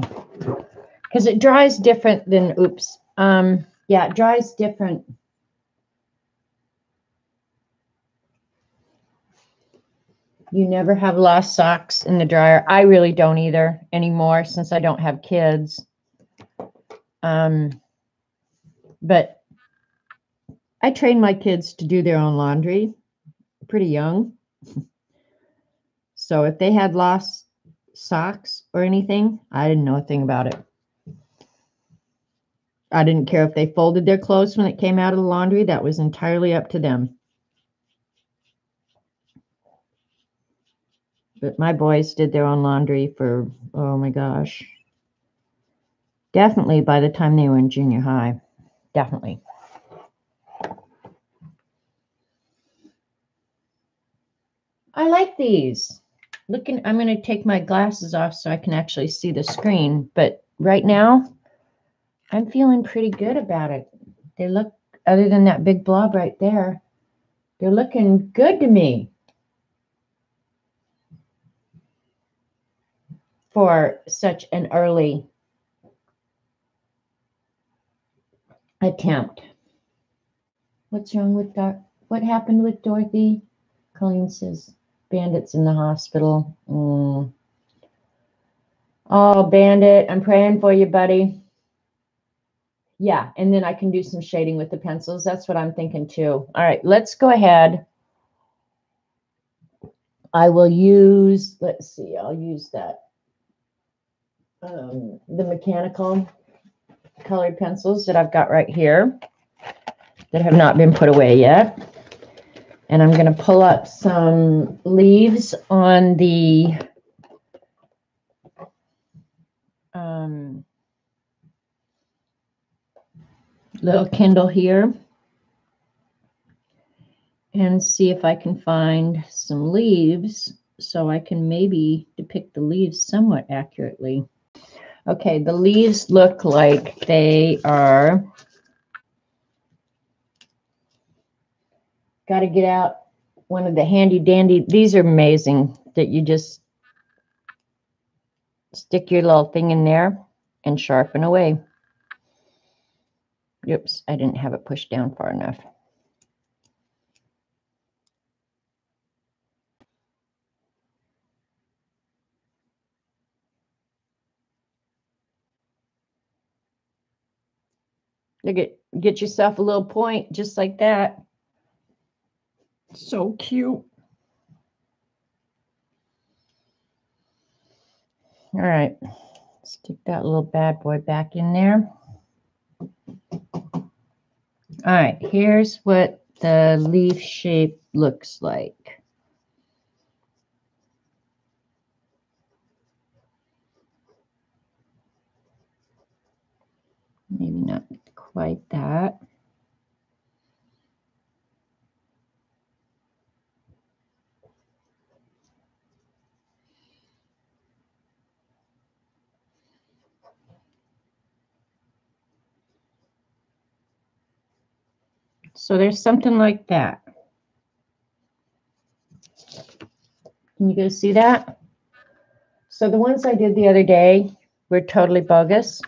Because it dries different than, oops. Yeah, it dries different. You never have lost socks in the dryer. I really don't either anymore since I don't have kids. But I trained my kids to do their own laundry pretty young. So if they had lost socks or anything, I didn't know a thing about it. I didn't care if they folded their clothes when it came out of the laundry. That was entirely up to them. But my boys did their own laundry for, oh my gosh, definitely by the time they were in junior high. Definitely. I like these. Looking, I'm going to take my glasses off so I can actually see the screen. But right now, I'm feeling pretty good about it. They look, other than that big blob right there, they're looking good to me for such an early attempt. What's wrong with What happened with Dorothy? Colleen says, Bandit's in the hospital. Oh, Bandit, I'm praying for you, buddy. Yeah, and then I can do some shading with the pencils. That's what I'm thinking too. All right, let's go ahead. I will use, let's see, I'll use that, the mechanical colored pencils that I've got right here that have not been put away yet. And I'm going to pull up some leaves on the little Kindle here and see if I can find some leaves so I can maybe depict the leaves somewhat accurately. Okay, the leaves look like they are, got to get out one of the handy dandy, these are amazing that you just stick your little thing in there and sharpen away. Oops, I didn't have it pushed down far enough. Get yourself a little point just like that. So cute. All right, stick that little bad boy back in there. All right, here's what the leaf shape looks like. Maybe not quite that. So there's something like that. Can you guys see that? So the ones I did the other day were totally bogus.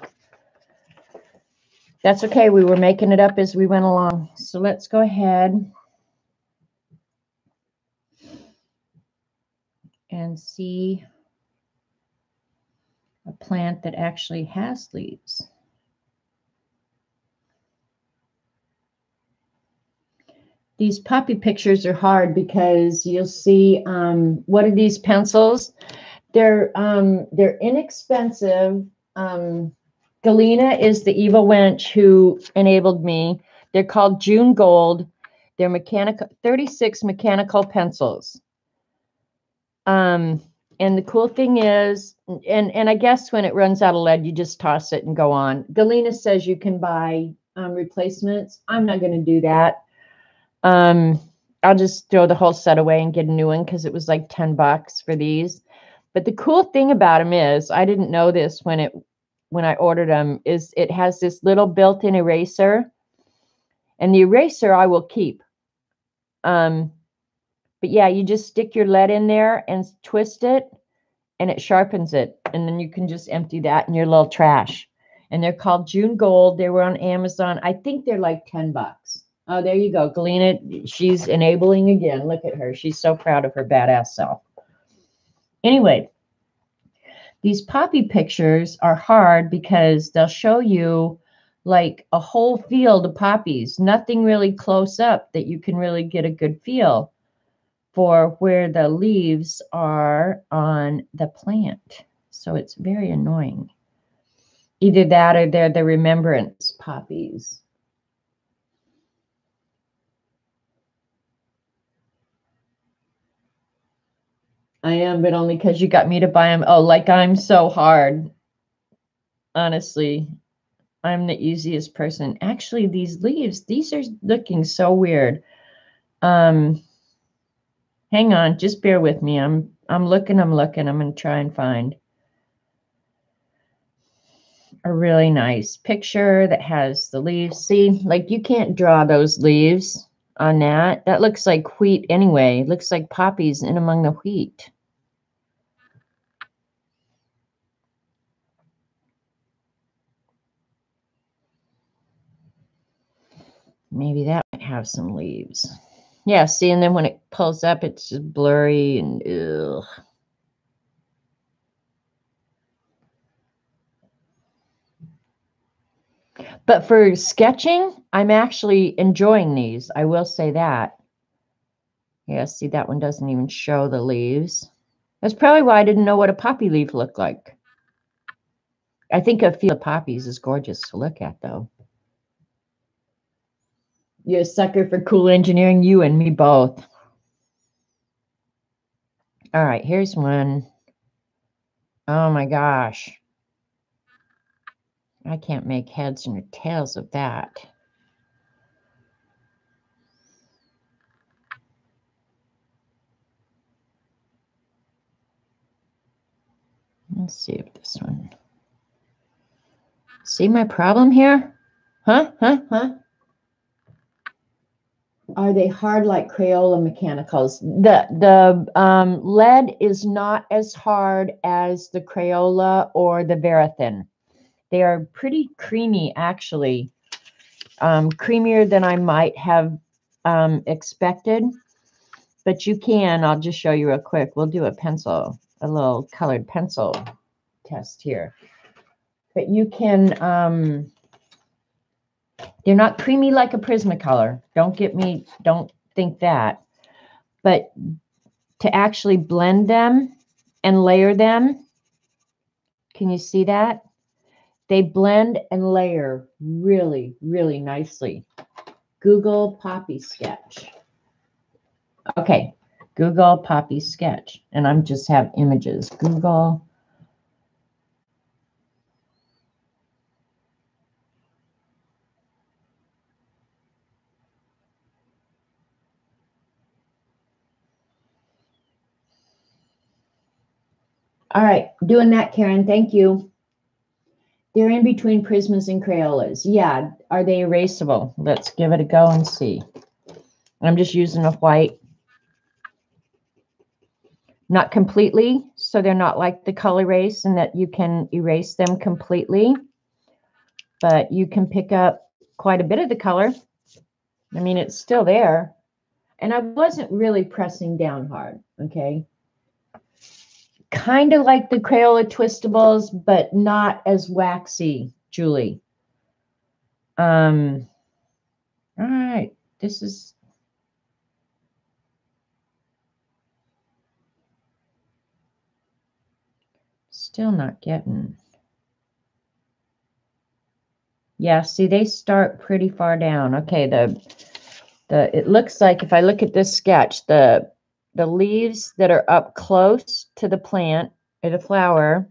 That's okay. We were making it up as we went along. So let's go ahead and see a plant that actually has leaves. These poppy pictures are hard because you'll see, what are these pencils? They're inexpensive. Galena is the evil wench who enabled me. They're called June Gold. They're mechanical, 36 mechanical pencils. And the cool thing is, and I guess when it runs out of lead, you just toss it and go on. Galena says you can buy replacements. I'm not going to do that. I'll just throw the whole set away and get a new one because it was like $10 for these. But the cool thing about them is, I didn't know this when I ordered them, is it has this little built-in eraser, and the eraser I will keep. But yeah, you just stick your lead in there and twist it, and it sharpens it, and then you can just empty that in your little trash. And they're called June Gold. They were on Amazon. I think they're like $10. Oh, there you go. Galena, she's enabling again. Look at her. She's so proud of her badass self. Anyway, these poppy pictures are hard because they'll show you like a whole field of poppies, nothing really close up that you can really get a good feel for where the leaves are on the plant. So it's very annoying. Either that or they're the remembrance poppies. I am, but only because you got me to buy them. Oh, like I'm so hard. Honestly, I'm the easiest person. Actually, these leaves, these are looking so weird. Hang on, just bear with me. I'm looking. I'm going to try and find a really nice picture that has the leaves. See, like you can't draw those leaves on that. That looks like wheat anyway. It looks like poppies in among the wheat. Maybe that might have some leaves. Yeah, see, and then when it pulls up, it's just blurry and ugh. But for sketching, I'm actually enjoying these. I will say that. Yeah, see, that one doesn't even show the leaves. That's probably why I didn't know what a poppy leaf looked like. I think a field of poppies is gorgeous to look at, though. You're a sucker for cool engineering, you and me both. All right, here's one. Oh my gosh. I can't make heads or tails of that. Let's see if this one. See my problem here? Huh? Are they hard like Crayola mechanicals? The lead is not as hard as the Crayola or the Verithin. They are pretty creamy, actually. Creamier than I might have expected. But you can, I'll just show you real quick. We'll do a little colored pencil test here. But you can, they're not creamy like a Prismacolor. Don't think that. But to actually blend them and layer them, can you see that? They blend and layer really, really nicely. Google Poppy Sketch. Okay, Google Poppy Sketch. And I'm just have images. Google. All right, doing that, Karen. Thank you. They're in between Prismas and Crayolas. Yeah, are they erasable? Let's give it a go and see. I'm just using a white. Not completely, so they're not like the color erase and that you can erase them completely. But you can pick up quite a bit of the color. I mean, it's still there. And I wasn't really pressing down hard, okay? Kind of like the Crayola Twistables, but not as waxy, Julie. All right, this is still not getting. Yeah, see, they start pretty far down. Okay, it looks like if I look at this sketch, the leaves that are up close to the plant or the flower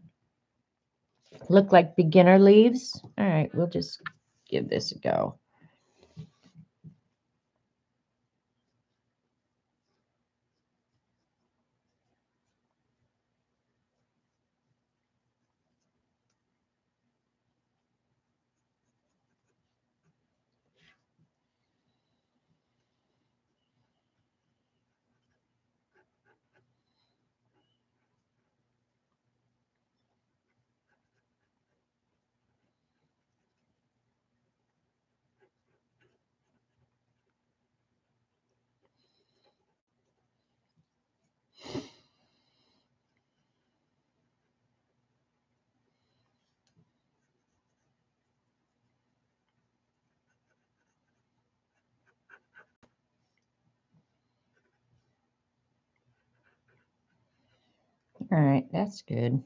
look like beginner leaves. All right, we'll just give this a go. All right, that's good.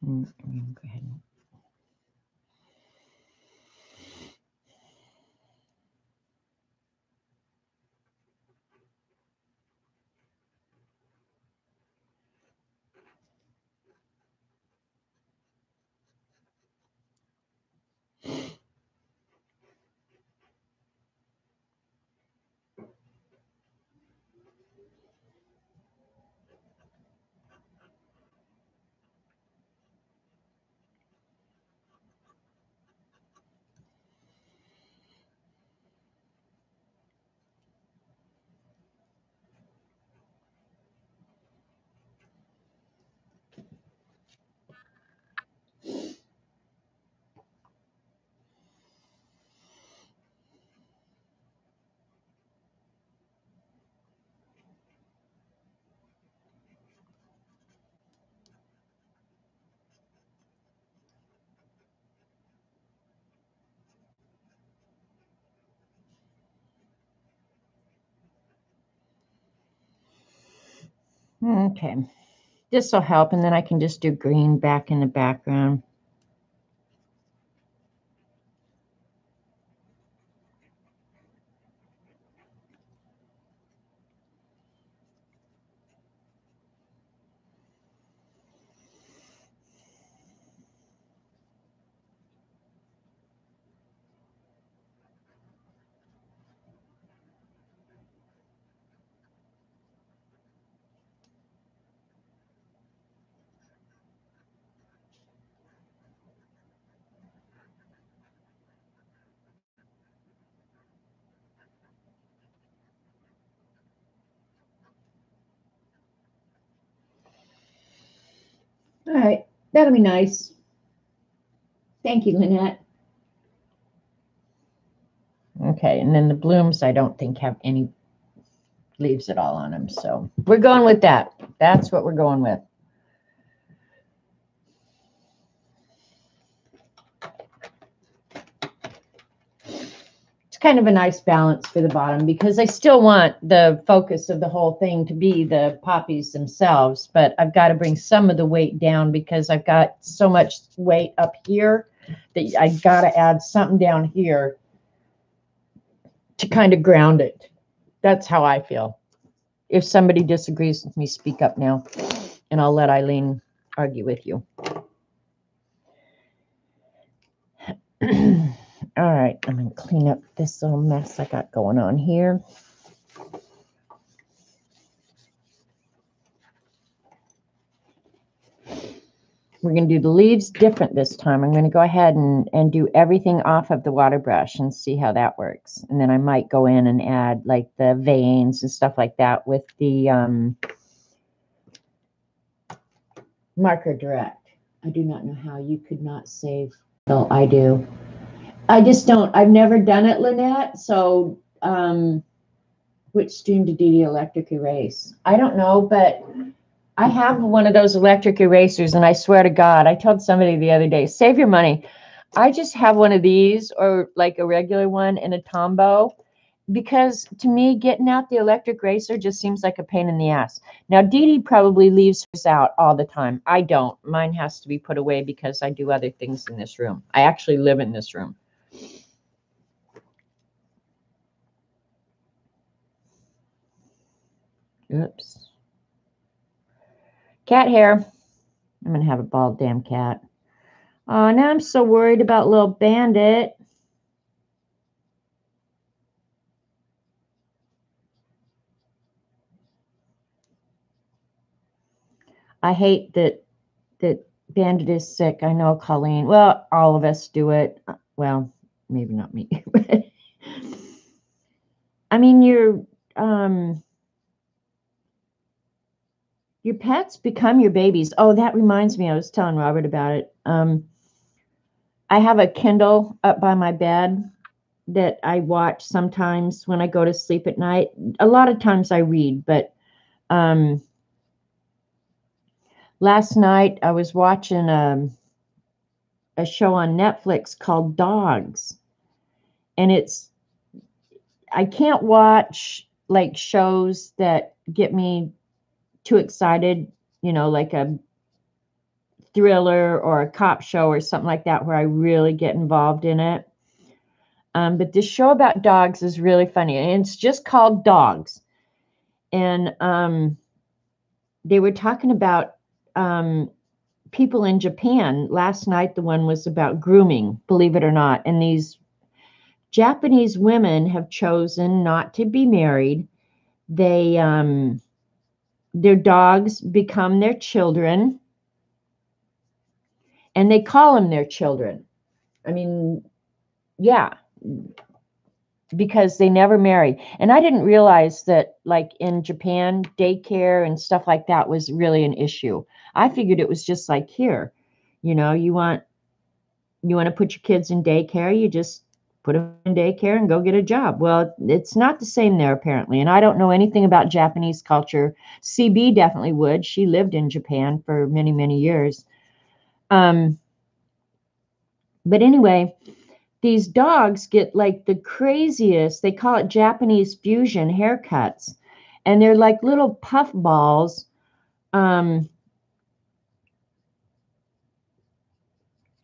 Go ahead. Okay. This will help, and then I can just do green back in the background. All right, that'll be nice. Thank you, Lynette. Okay, and then the blooms I don't think have any leaves at all on them, so we're going with that. That's what we're going with. It's kind of a nice balance for the bottom because I still want the focus of the whole thing to be the poppies themselves, but I've got to bring some of the weight down because I've got so much weight up here that I've got to add something down here to kind of ground it. That's how I feel. If somebody disagrees with me, speak up now, and I'll let Eileen argue with you. All right, I'm going to clean up this little mess I got going on here. We're going to do the leaves different this time. I'm going to go ahead and do everything off of the water brush and see how that works. And then I might go in and add like the veins and stuff like that with the marker direct. I do not know how you could not save. Well, I do. I just don't. I've never done it, Lynette. So which stream did Dee electric erase? I don't know, but I have one of those electric erasers, and I swear to God, I told somebody the other day, save your money. I just have one of these or like a regular one in a Tombow because to me, getting out the electric eraser just seems like a pain in the ass. Now, Dee probably leaves hers out all the time. I don't. Mine has to be put away because I do other things in this room. I actually live in this room. Oops. Cat hair. I'm going to have a bald damn cat. Oh, now I'm so worried about little Bandit. I hate that Bandit is sick. I know, Colleen. Well, all of us do it. Well, maybe not me. I mean, your pets become your babies. Oh, that reminds me. I was telling Robert about it. I have a Kindle up by my bed that I watch sometimes when I go to sleep at night. A lot of times I read, but last night I was watching a show on Netflix called Dogs. And I can't watch like shows that get me too excited, you know, like a thriller or a cop show or something like that where I really get involved in it. But this show about dogs is really funny. And it's just called Dogs. And they were talking about people in Japan. Last night, the one was about grooming, believe it or not. And these Japanese women have chosen not to be married. They, their dogs become their children, and they call them their children. I mean, yeah, because they never married. And I didn't realize that, like in Japan, daycare and stuff like that was really an issue. I figured it was just like here, you know, you want to put your kids in daycare, you just put them in daycare and go get a job. Well, it's not the same there, apparently. And I don't know anything about Japanese culture. CB definitely would. She lived in Japan for many, many years. But anyway, these dogs get like the craziest, they call it Japanese fusion haircuts. And they're like little puff balls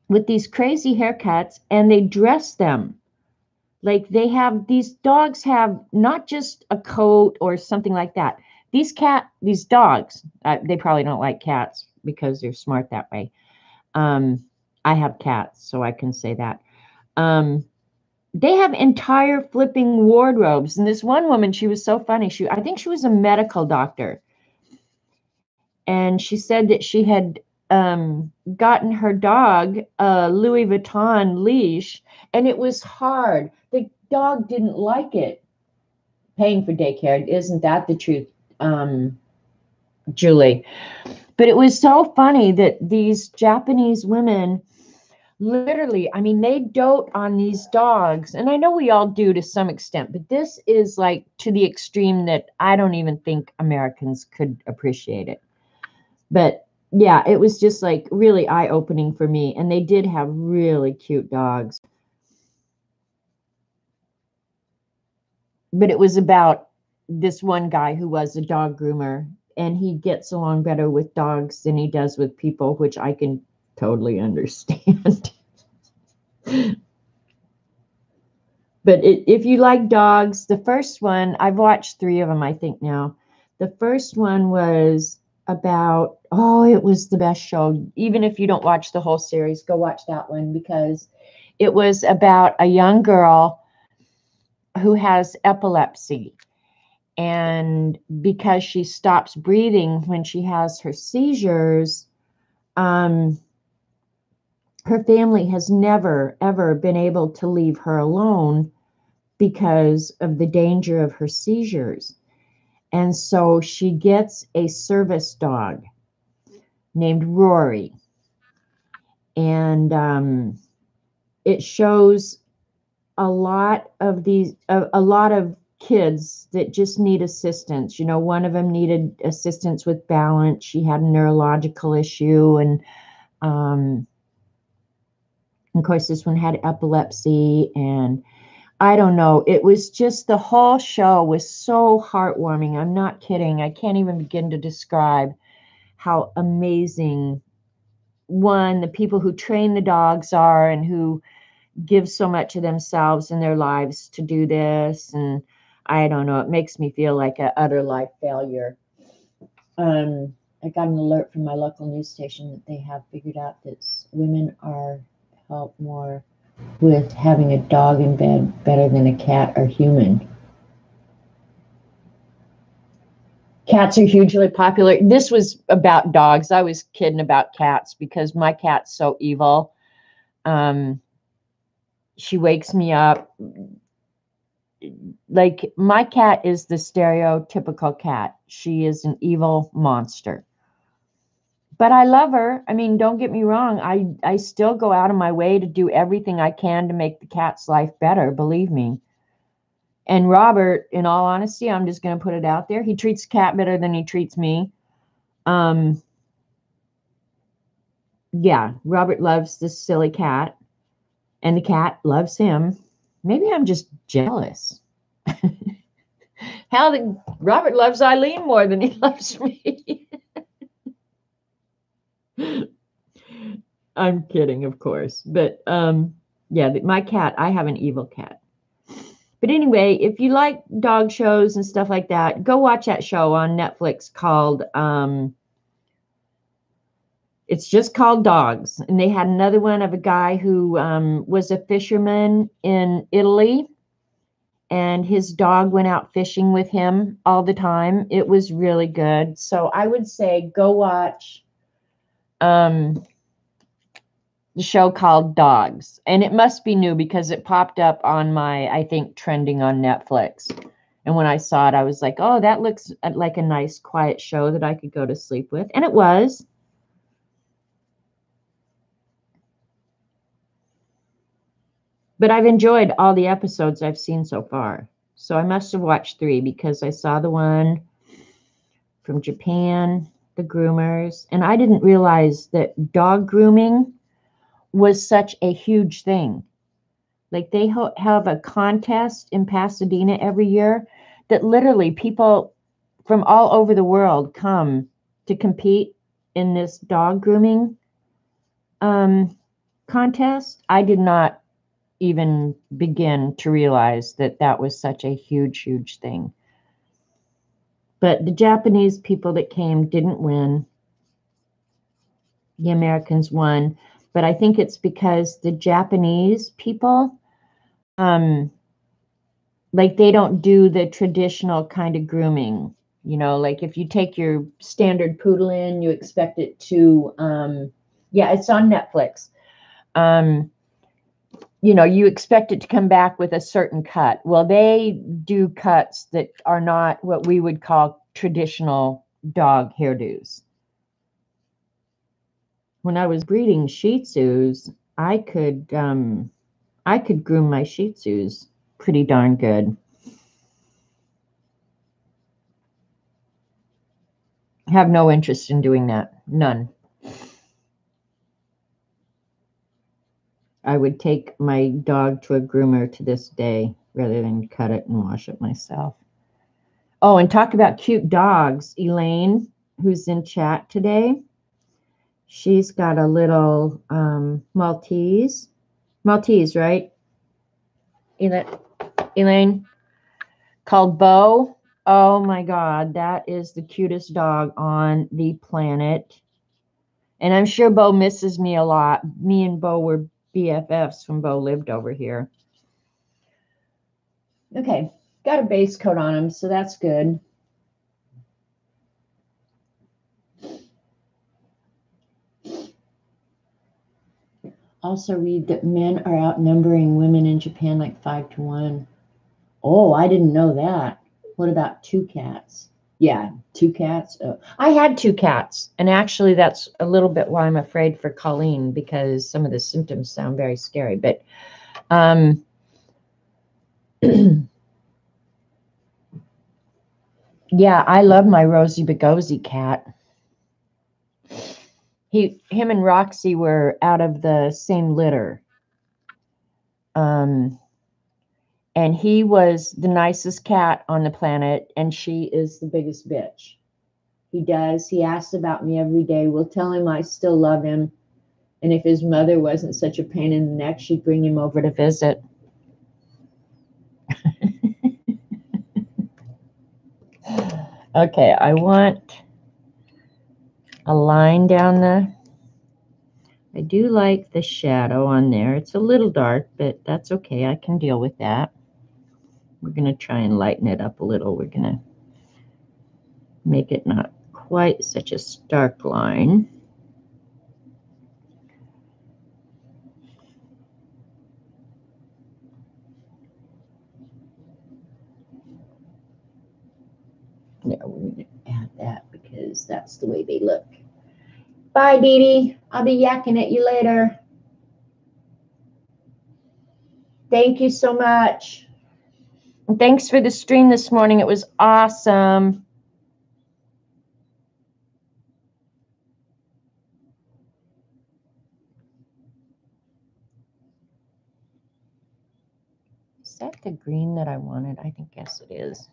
with these crazy haircuts, and they dress them like these dogs have not just a coat or something like that. These dogs, they probably don't like cats because they're smart that way. I have cats, so I can say that. They have entire flipping wardrobes. And this one woman, she was so funny. I think she was a medical doctor. And she said that she had gotten her dog a Louis Vuitton leash, and it was hard. The dog didn't like it. Paying for daycare, isn't that the truth, Julie? But it was so funny that these Japanese women, literally, I mean, they dote on these dogs. And I know we all do to some extent, but this is like to the extreme that I don't even think Americans could appreciate it. But yeah, it was just like really eye-opening for me. And they did have really cute dogs. But it was about this one guy who was a dog groomer, and he gets along better with dogs than he does with people, which I can totally understand. But if you like dogs, the first one, I've watched 3 of them, I think now. The first one was about, it was the best show. Even if you don't watch the whole series, go watch that one, because it was about a young girl who has epilepsy. And because she stops breathing when she has her seizures, her family has never, ever been able to leave her alone because of the danger of her seizures. And so she gets a service dog named Rory. And it shows a lot of kids that just need assistance. You know, one of them needed assistance with balance. She had a neurological issue. And of course, this one had epilepsy. And I don't know. It was just, the whole show was so heartwarming. I'm not kidding. I can't even begin to describe how amazing, one, the people who train the dogs are, and who give so much of themselves in their lives to do this. And I don't know, it makes me feel like an utter life failure. I got an alert from my local news station that they have figured out that women are helped more with having a dog in bed better than a cat or human. Cats are hugely popular. This was about dogs. I was kidding about cats because my cat's so evil. She wakes me up. Like, my cat is the stereotypical cat. She is an evil monster. But I love her. I mean, don't get me wrong. I still go out of my way to do everything I can to make the cat's life better, believe me. And Robert, in all honesty, I'm just going to put it out there, he treats the cat better than he treats me. Yeah, Robert loves this silly cat, and the cat loves him. Maybe I'm just jealous. Robert loves Eileen more than he loves me. I'm kidding, of course. But yeah, my cat, I have an evil cat. But anyway, if you like dog shows and stuff like that, go watch that show on Netflix called, it's just called Dogs. And they had another one of a guy who was a fisherman in Italy, and his dog went out fishing with him all the time. It was really good. So I would say go watch the show called Dogs. And it must be new because it popped up on my, I think, trending on Netflix. And when I saw it, I was like, oh, that looks like a nice, quiet show that I could go to sleep with. And it was. But I've enjoyed all the episodes I've seen so far. So I must have watched 3 because I saw the one from Japan, the groomers. And I didn't realize that dog grooming was such a huge thing. Like, they have a contest in Pasadena every year that literally people from all over the world come to compete in this dog grooming contest. I did not even begin to realize that that was such a huge, huge thing. But the Japanese people that came didn't win. The Americans won. But I think it's because the Japanese people, like they don't do the traditional kind of grooming. You know, like if you take your standard poodle in, you expect it to, yeah, it's on Netflix. You know, you expect it to come back with a certain cut. Well, they do cuts that are not what we would call traditional dog hairdos. When I was breeding Shih Tzus, I could groom my Shih Tzus pretty darn good. Have no interest in doing that. None. I would take my dog to a groomer to this day rather than cut it and wash it myself. Oh, and talk about cute dogs. Elaine, who's in chat today, she's got a little Maltese. Maltese, right? Elaine? Called Bo. Oh my God, that is the cutest dog on the planet. And I'm sure Bo misses me a lot. Me and Bo were BFFs when Bo lived over here. Okay, got a base coat on him, so that's good. Also read that men are outnumbering women in Japan like 5-1. Oh, I didn't know that. What about 2 cats? Yeah, 2 cats. Oh, I had 2 cats. And actually, that's a little bit why I'm afraid for Colleen, because some of the symptoms sound very scary. But yeah, I love my Rosie Bagosi cat. Him and Roxy were out of the same litter. And he was the nicest cat on the planet, and she is the biggest bitch. He does. He asks about me every day. We'll tell him I still love him. And if his mother wasn't such a pain in the neck, she'd bring him over to visit. Okay, I want a line down the... I do like the shadow on there. It's a little dark, but that's okay. I can deal with that. We're going to try and lighten it up a little. We're going to make it not quite such a stark line. Yeah, we're going to add that because that's the way they look. Bye, Dee Dee. I'll be yakking at you later. Thank you so much. And thanks for the stream this morning. It was awesome. Is that the green that I wanted? I think, yes, it is.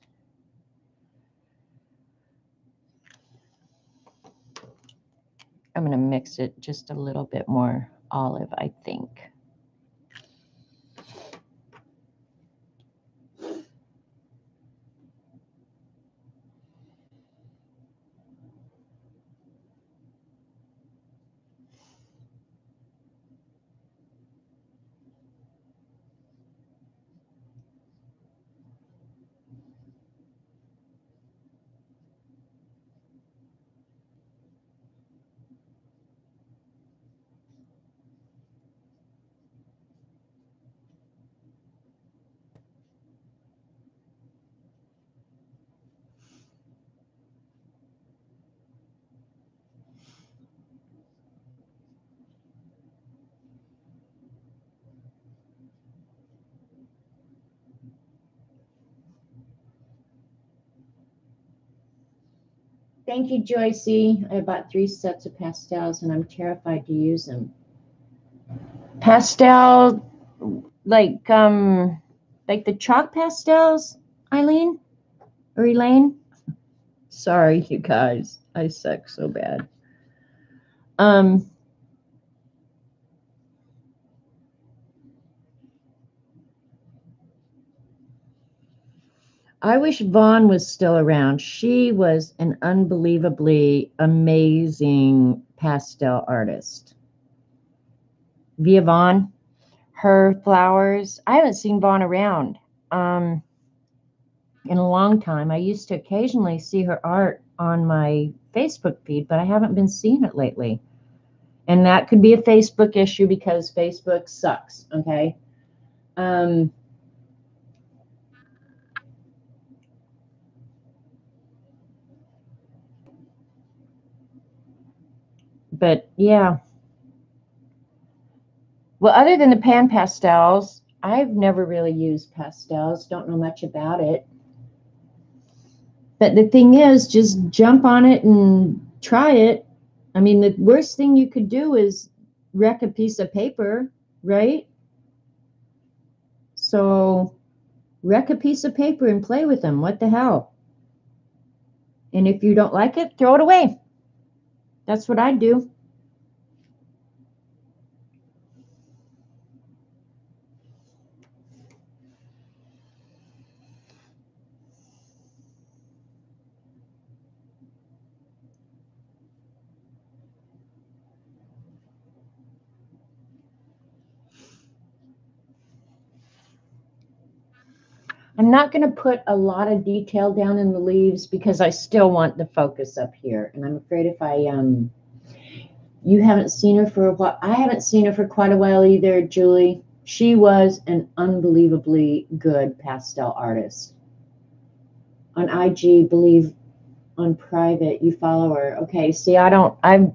I'm going to mix it just a little bit more olive, I think. Thank you, Joycey. I bought 3 sets of pastels, and I'm terrified to use them. Pastel, like the chalk pastels, Eileen or Elaine? Sorry, you guys. I suck so bad. I wish Vaughn was still around. She was an unbelievably amazing pastel artist. Via Vaughn, her flowers. I haven't seen Vaughn around in a long time. I used to occasionally see her art on my Facebook feed, but I haven't been seeing it lately. And that could be a Facebook issue because Facebook sucks, okay? But yeah. Well, other than the pan pastels, I've never really used pastels, don't know much about it. But the thing is, just jump on it and try it. I mean, the worst thing you could do is wreck a piece of paper, right? So wreck a piece of paper and play with them. What the hell? And if you don't like it, throw it away. That's what I do. I'm not going to put a lot of detail down in the leaves because I still want the focus up here. And I'm afraid if I, you haven't seen her for a while. I haven't seen her for quite a while either, Julie. She was an unbelievably good pastel artist. On IG, believe on private, you follow her. Okay, see, I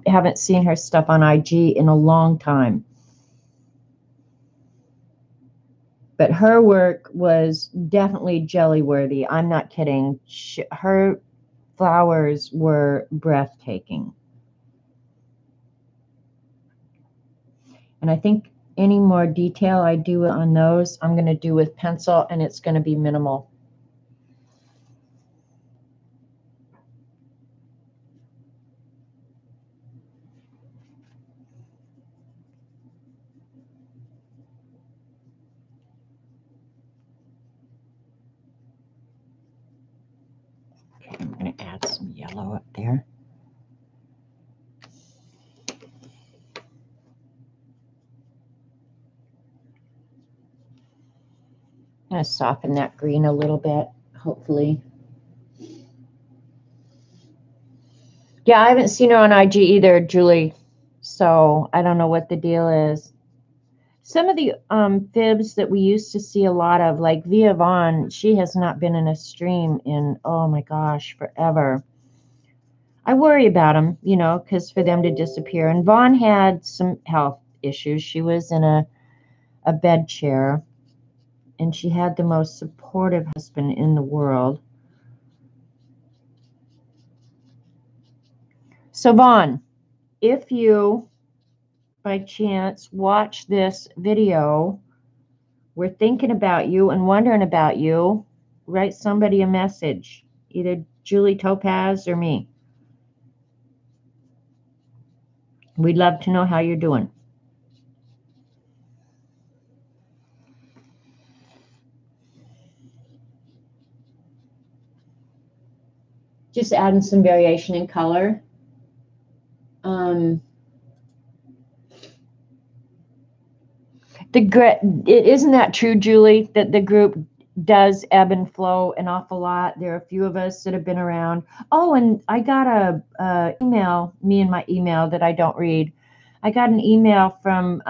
haven't seen her stuff on IG in a long time. But her work was definitely jelly worthy. I'm not kidding. Her flowers were breathtaking. And I think any more detail I do on those, I'm going to do with pencil, and it's going to be minimal. Okay, I'm going to add some yellow up there. I'm going to soften that green a little bit, hopefully. Yeah, I haven't seen her on IG either, Julie. So I don't know what the deal is. Some of the fibs that we used to see a lot of, like Via Vaughn, she has not been in a stream in, oh my gosh, forever. I worry about them, you know, because for them to disappear. And Vaughn had some health issues. She was in a bed chair, and she had the most supportive husband in the world. So, Vaughn, if you, by chance, watch this video, we're thinking about you and wondering about you, write somebody a message, either Julie Topaz or me. We'd love to know how you're doing. Just adding some variation in color. Isn't that true, Julie, that the group does ebb and flow an awful lot? There are a few of us that have been around. Oh, and I got a email, me and my email that I don't read. I got an email from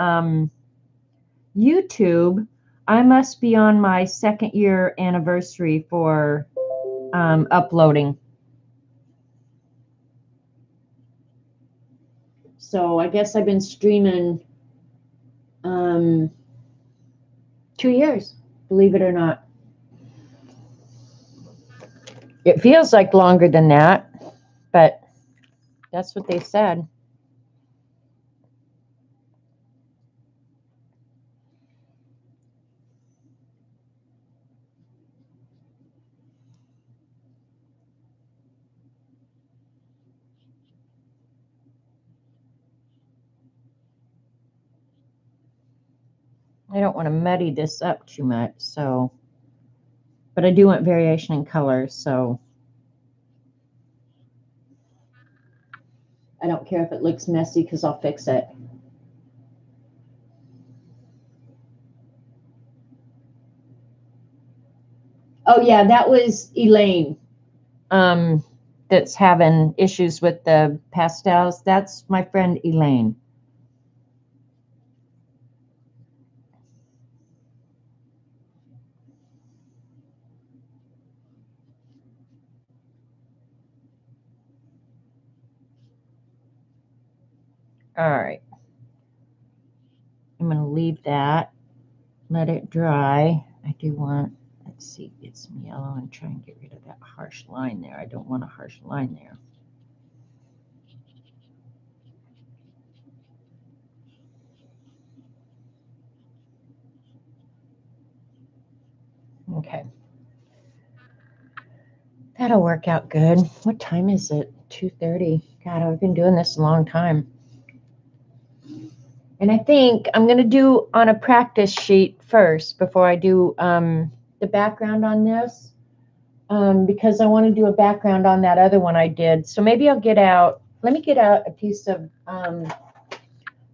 YouTube. I must be on my 2nd-year anniversary for uploading. So I guess I've been streaming 2 years, believe it or not. It feels like longer than that, but that's what they said. I don't want to muddy this up too much, so, but I do want variation in color, so I don't care if it looks messy because I'll fix it. Oh yeah, that was Elaine. That's having issues with the pastels. That's my friend Elaine. All right. I'm going to leave that, let it dry. I do want, let's see, get some yellow and try and get rid of that harsh line there. I don't want a harsh line there. Okay. That'll work out good. What time is it? 2:30. God, I've been doing this a long time. And I think I'm going to do on a practice sheet first before I do the background on this, because I want to do a background on that other one I did. So maybe I'll get out, let me get out a piece of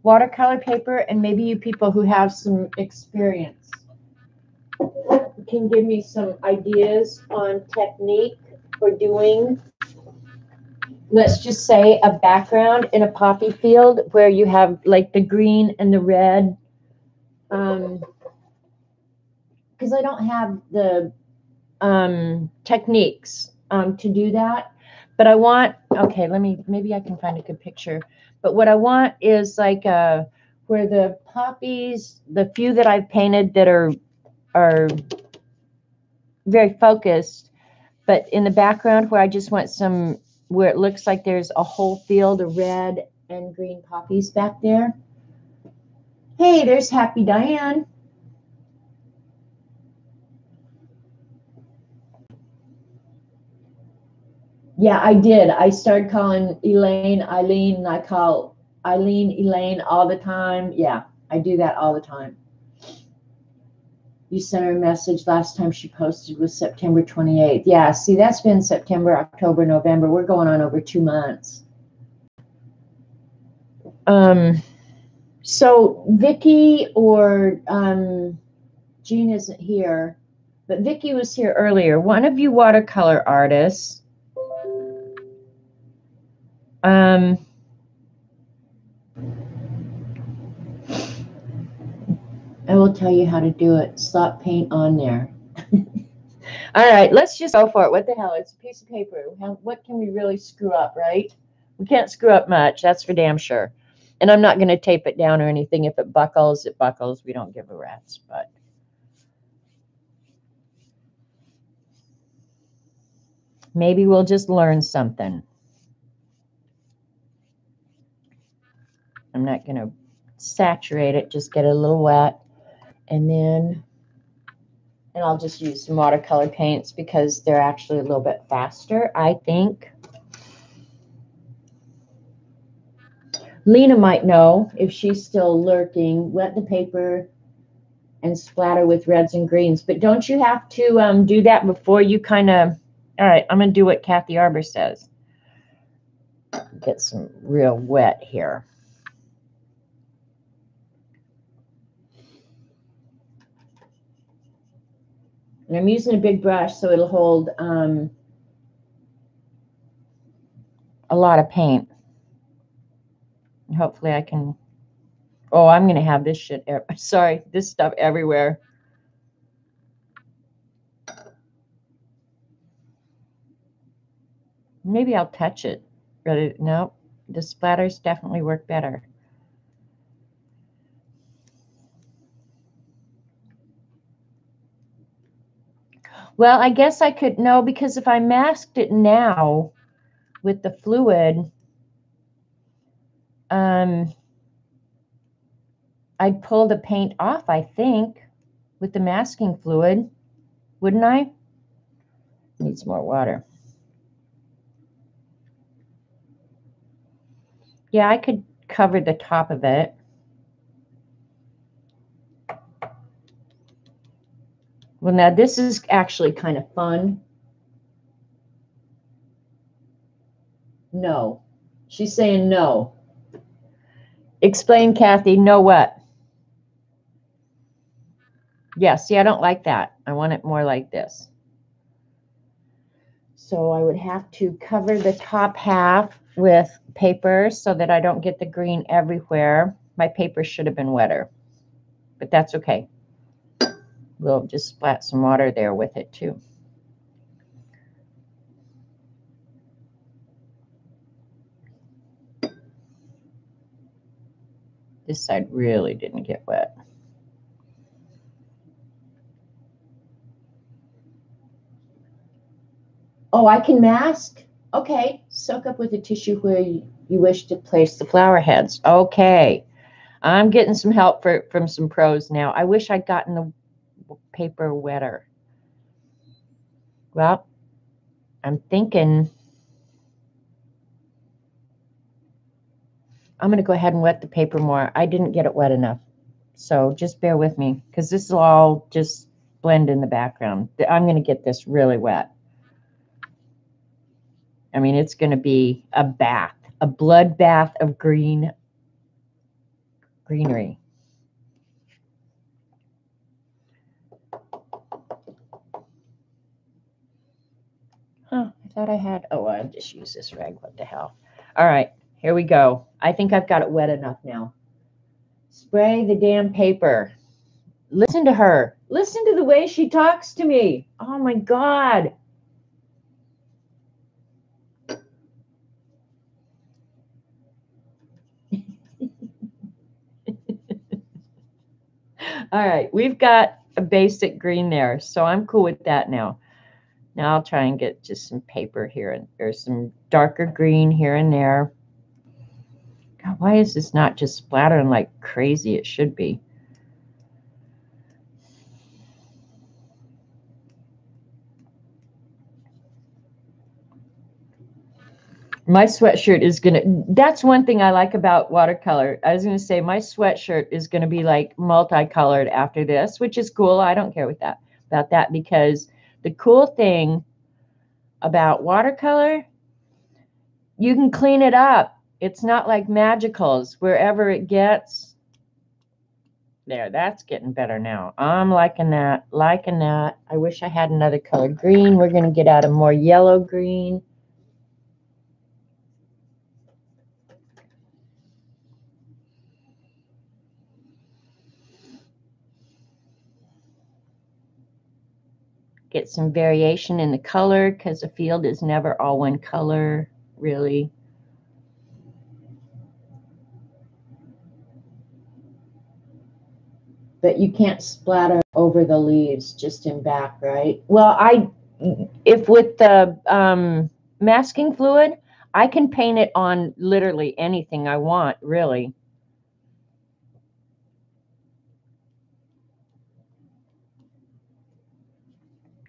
watercolor paper, and maybe you people who have some experience can give me some ideas on technique for doing, let's just say, a background in a poppy field where you have like the green and the red. Because I don't have the techniques to do that. But I want, okay, maybe I can find a good picture. But what I want is like where the poppies, the few that I've painted that are very focused, but in the background where I just want some, where it looks like there's a whole field of red and green poppies back there. Hey, there's Happy Diane. Yeah, I did. I started calling Elaine Eileen, and I call Eileen Elaine all the time. Yeah, I do that all the time. You sent her a message last time she posted was September 28th. Yeah, see, that's been September, October, November. We're going on over 2 months. So Vicki or Jean isn't here, but Vicki was here earlier. One of you watercolor artists. I will tell you how to do it. Slap paint on there. All right, let's just go for it. What the hell? It's a piece of paper. What can we really screw up, right? We can't screw up much. That's for damn sure. And I'm not going to tape it down or anything. If it buckles, it buckles. We don't give a rat's. But maybe we'll just learn something. I'm not going to saturate it. Just get it a little wet. And I'll just use some watercolor paints because they're actually a little bit faster, I think. Lena might know if she's still lurking. Wet the paper and splatter with reds and greens. But don't you have to do that before you kind of... All right, I'm going to do what Kathy Arbor says. Get some real wet here. And I'm using a big brush so it'll hold a lot of paint. And hopefully I can... Oh, I'm going to have this shit... Sorry, this stuff everywhere. Maybe I'll touch it. No, the splatters definitely work better. Well, I guess I could... No, because if I masked it now with the fluid, I'd pull the paint off, I think, with the masking fluid, wouldn't I? Needs more water. Yeah, I could cover the top of it. Well, now this is actually kind of fun. No. She's saying no. Explain, Kathy. No what? Yeah, see, I don't like that. I want it more like this. So I would have to cover the top half with paper so that I don't get the green everywhere. My paper should have been wetter, but that's okay. We'll just splat some water there with it too. This side really didn't get wet. Oh, I can mask? Okay. Soak up with a tissue where you wish to place the flower heads. Okay. I'm getting some help from some pros now. I wish I'd gotten the paper wetter. Well, I'm thinking I'm going to go ahead and wet the paper more. I didn't get it wet enough. So just bear with me because this will all just blend in the background. I'm going to get this really wet. I mean, it's going to be a bath, a blood bath of greenery. Huh, I thought I had, oh, I'll just use this rag. What the hell? All right, here we go. I think I've got it wet enough now. Spray the damn paper. Listen to her. Listen to the way she talks to me. Oh my God. All right, we've got a basic green there, so I'm cool with that now. Now I'll try and get just some paper here and or some darker green here and there. God, why is this not just splattering like crazy? It should be. My sweatshirt is gonna, that's one thing I like about watercolor. I was gonna say my sweatshirt is gonna be like multicolored after this, which is cool. I don't care about that because the cool thing about watercolor, you can clean it up. It's not like magicals wherever it gets. There, that's getting better now. I'm liking that, liking that. I wish I had another color green. We're gonna get out a more yellow green. Get some variation in the color because the field is never all one color, really. But you can't splatter over the leaves, just in back, right? Well, if with the masking fluid, I can paint it on literally anything I want, really.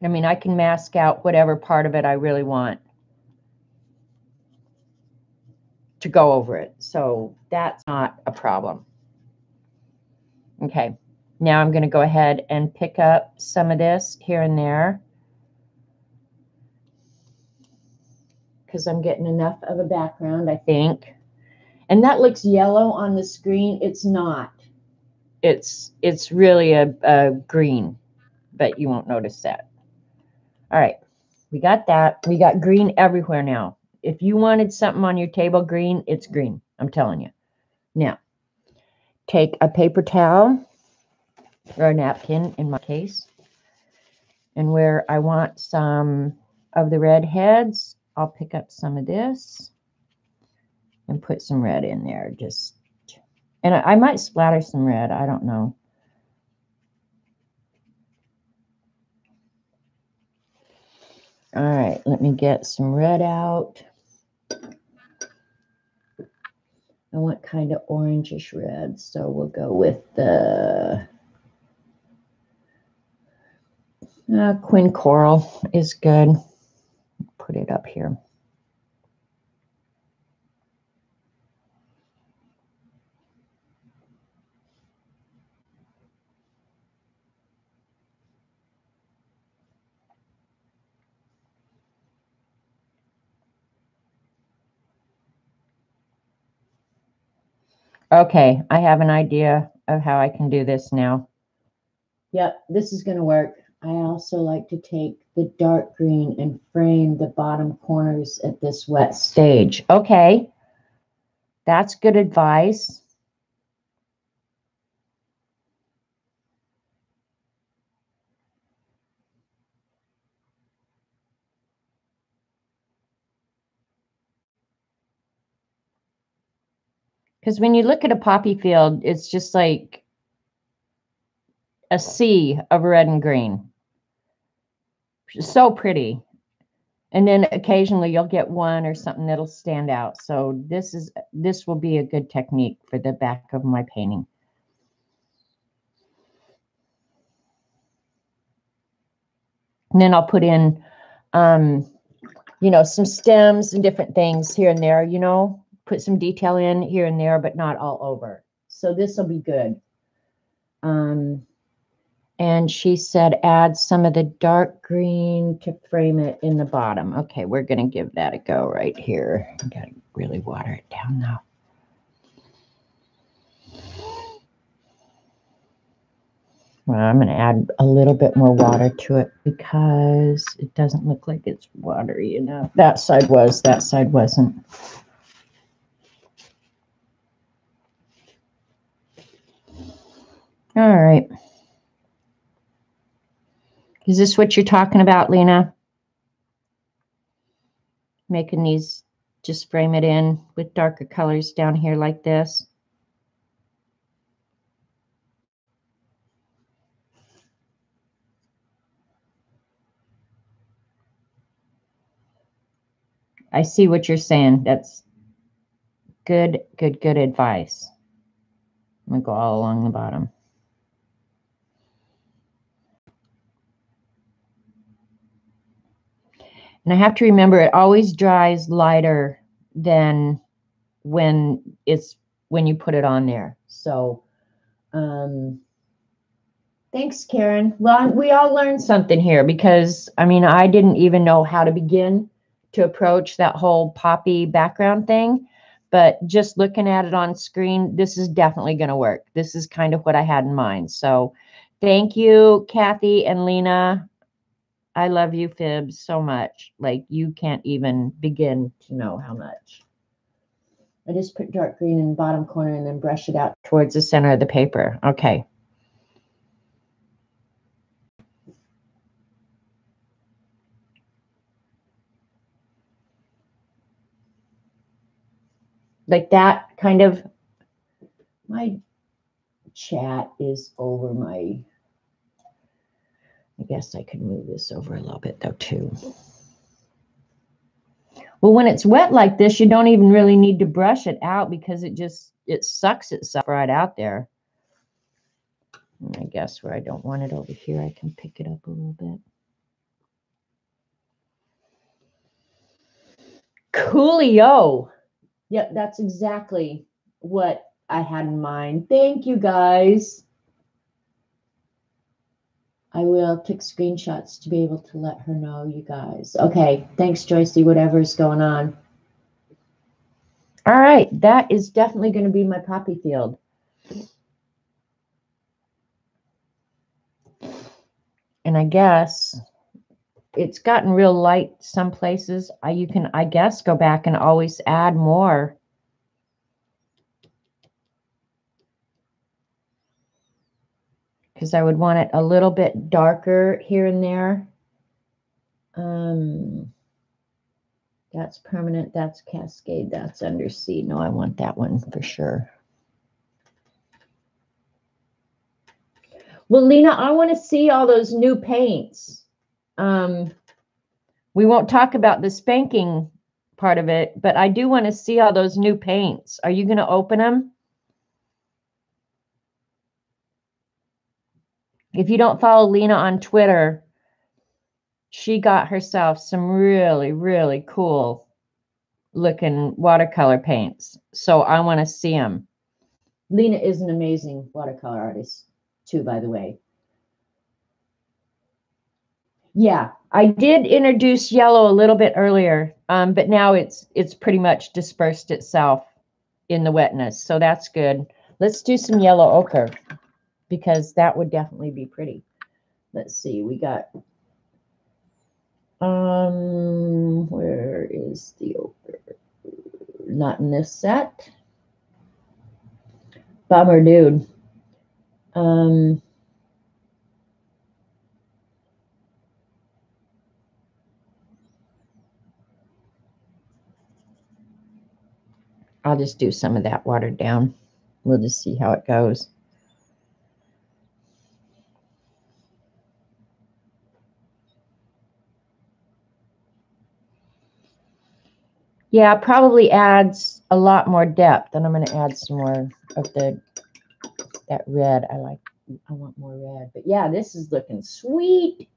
I mean, I can mask out whatever part of it I really want to go over it. So that's not a problem. Okay, now I'm going to go ahead and pick up some of this here and there because I'm getting enough of a background, I think. And that looks yellow on the screen. It's not. It's really a green, but you won't notice that. All right, we got that. We got green everywhere now. If you wanted something on your table green, it's green. I'm telling you. Now, take a paper towel or a napkin in my case. And where I want some of the red heads, I'll pick up some of this and put some red in there. And I might splatter some red. I don't know. All right, let me get some red out. I want kind of orangish red, so we'll go with the Quin Coral is good. Put it up here. Okay, I have an idea of how I can do this now. Yep, this is going to work. I also like to take the dark green and frame the bottom corners at this wet stage. Okay, that's good advice. Because when you look at a poppy field, it's just like a sea of red and green. So pretty. And then occasionally you'll get one or something that'll stand out. So this will be a good technique for the back of my painting. And then I'll put in, you know, some stems and different things here and there, you know, put some detail in here and there, but not all over. So this will be good. And she said, add some of the dark green to frame it in the bottom. Okay, we're going to give that a go right here. I got to really water it down now. Well, I'm going to add a little bit more water to it because it doesn't look like it's watery enough. That side was, that side wasn't. All right. Is this what you're talking about, Lena? Making these, just frame it in with darker colors down here like this. I see what you're saying. That's good advice. I'm going to go all along the bottom. And I have to remember it always dries lighter than when you put it on there. So thanks, Karen. Well, we all learned something here because, I mean, I didn't even know how to begin to approach that whole poppy background thing. But just looking at it on screen, this is definitely going to work. This is kind of what I had in mind. So thank you, Kathy and Lena. I love you, Fibs, so much. Like, you can't even begin to know how much. I just put dark green in the bottom corner and then brush it out towards the center of the paper. Okay. Like that kind of, my chat is over my, I guess I could move this over a little bit though too. Well, when it's wet like this, you don't even really need to brush it out because it sucks itself right out there. And I guess where I don't want it over here, I can pick it up a little bit. Coolio. Yep, that's exactly what I had in mind. Thank you, guys. I will take screenshots to be able to let her know, you guys. Okay, thanks, Joycey, whatever's going on. All right, that is definitely going to be my poppy field. And I guess it's gotten real light some places. You can, I guess, go back and always add more. Because I would want it a little bit darker here and there. That's permanent, that's cascade, that's undersea. No, I want that one for sure. Well, Lena, I want to see all those new paints. We won't talk about the spanking part of it, but I do want to see all those new paints. Are you going to open them? If you don't follow Lena on Twitter, she got herself some really, really cool looking watercolor paints. So I want to see them. Lena is an amazing watercolor artist too, by the way. Yeah, I did introduce yellow a little bit earlier, but now it's pretty much dispersed itself in the wetness. So that's good. Let's do some yellow ochre because that would definitely be pretty. Let's see. We got, where is the ochre? Not in this set. Bummer, dude. I'll just do some of that watered down. We'll just see how it goes. Yeah, it probably adds a lot more depth, and I'm going to add some more of that red. I want more red. But yeah, this is looking sweet.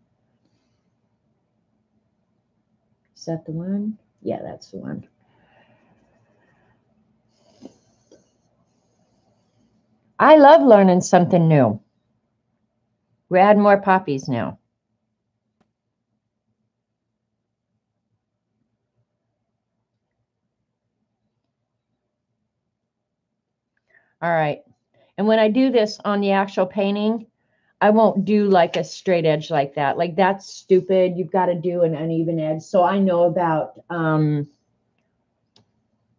Is that the one? Yeah, that's the one. I love learning something new. We're adding more poppies now. All right. And when I do this on the actual painting, I won't do like a straight edge like that. Like that's stupid. You've got to do an uneven edge. So I know about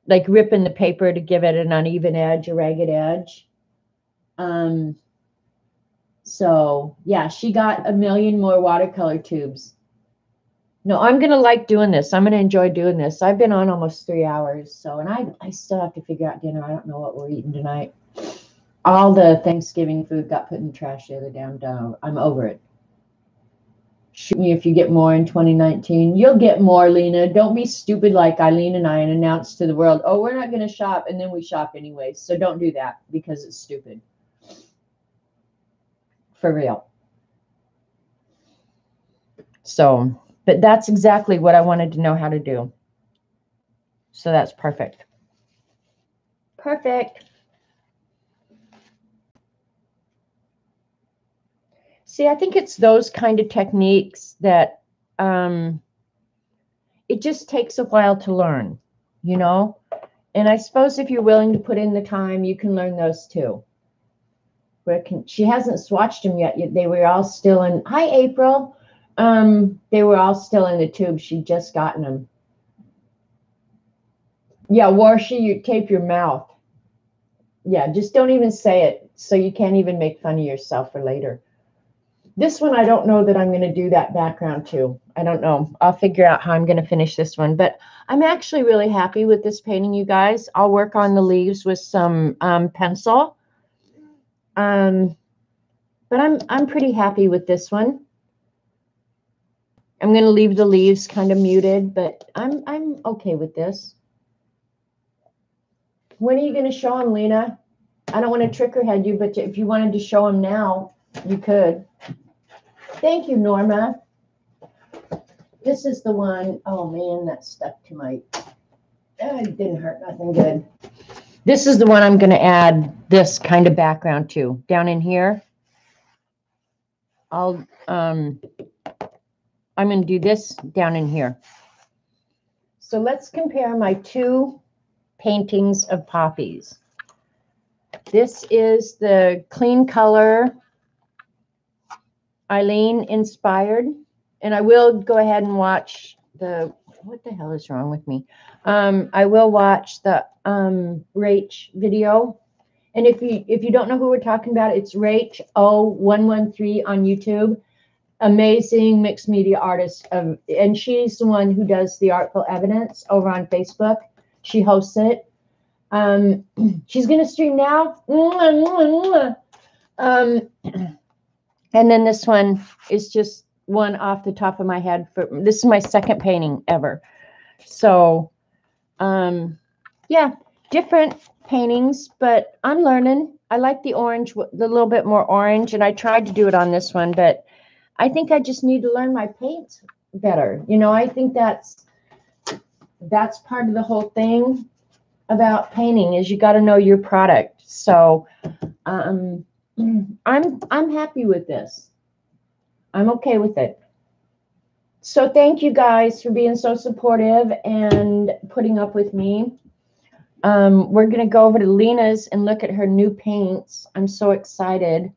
like ripping the paper to give it an uneven edge, a ragged edge. So yeah, she got a million more watercolor tubes. No, I'm going to like doing this. I'm going to enjoy doing this. I've been on almost 3 hours. So, and I still have to figure out dinner. I don't know what we're eating tonight. All the Thanksgiving food got put in the trash the other day. I'm over it. Shoot me if you get more in 2019. You'll get more, Lena. Don't be stupid like Eileen and I and announce to the world, oh, we're not going to shop. And then we shop anyway. So don't do that because it's stupid. For real. So, but that's exactly what I wanted to know how to do. So that's perfect. Perfect. See, I think it's those kind of techniques that it just takes a while to learn, you know? And I suppose if you're willing to put in the time, you can learn those too. She hasn't swatched them yet. They were all still in. Hi, April. They were all still in the tube. She'd just gotten them. Yeah, Warshy, you tape your mouth. Yeah, just don't even say it so you can't even make fun of yourself for later. This one, I don't know that I'm going to do that background to. I don't know. I'll figure out how I'm going to finish this one. But I'm actually really happy with this painting, you guys. I'll work on the leaves with some pencil. But I'm pretty happy with this one. I'm going to leave the leaves kind of muted, but I'm okay with this. When are you going to show them, Lena? I don't want to trickerhead you, but if you wanted to show them now, you could. Thank you, Norma. This is the one, oh man, that stuck to my, it didn't hurt nothing good. This is the one I'm going to add this kind of background to. Down in here, I'm going to do this down in here. So let's compare my two paintings of poppies. This is the Clean Color Eileen inspired, and I will go ahead and watch the, what the hell is wrong with me? I will watch the Rach video. And if you don't know who we're talking about, it's Rach 0113 on YouTube. Amazing mixed media artist, and she's the one who does the Artful Evidence over on Facebook. She hosts it. She's gonna stream now. And then this one is just one off the top of my head. This is my second painting ever. So, yeah, different paintings, but I'm learning. I like the orange, the little bit more orange, and I tried to do it on this one, but I think I just need to learn my paint better. You know, I think that's part of the whole thing about painting is you got to know your product. So, I'm happy with this. I'm okay with it. So thank you guys for being so supportive and putting up with me. We're going to go over to Lena's and look at her new paints. I'm so excited.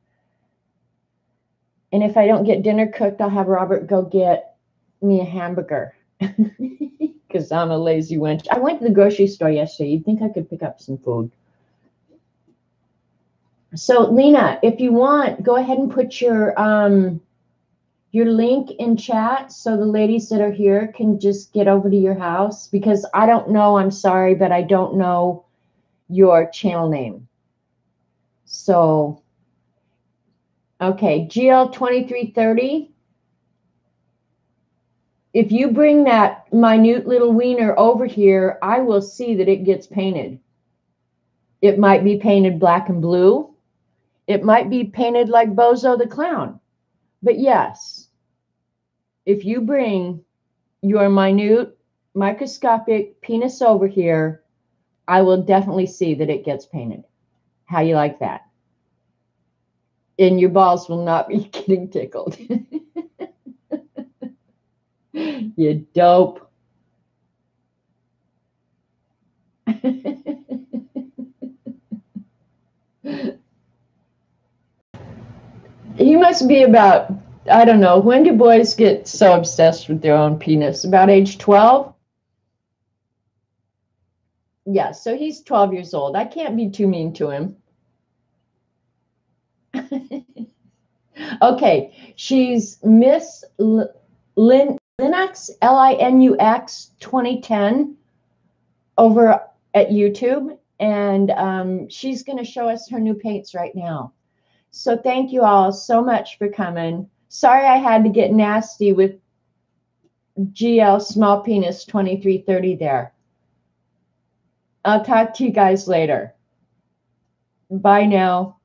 And if I don't get dinner cooked, I'll have Robert go get me a hamburger because I'm a lazy wench. I went to the grocery store yesterday. You'd think I could pick up some food. So, Lena, if you want, go ahead and put your link in chat so the ladies that are here can just get over to your house, because I don't know, I'm sorry, but I don't know your channel name. So, okay, GL2330. If you bring that minute little wiener over here, I will see that it gets painted. It might be painted black and blue. It might be painted like Bozo the Clown. But yes, if you bring your minute microscopic penis over here, I will definitely see that it gets painted. How you like that? And your balls will not be getting tickled. You dope. He must be about, I don't know, when do boys get so obsessed with their own penis? About age 12? Yeah, so he's 12 years old. I can't be too mean to him. Okay, she's Miss Linux, Linux 2010 over at YouTube, and she's going to show us her new paints right now. So thank you all so much for coming. Sorry I had to get nasty with GL Small Penis 2330 there. I'll talk to you guys later. Bye now.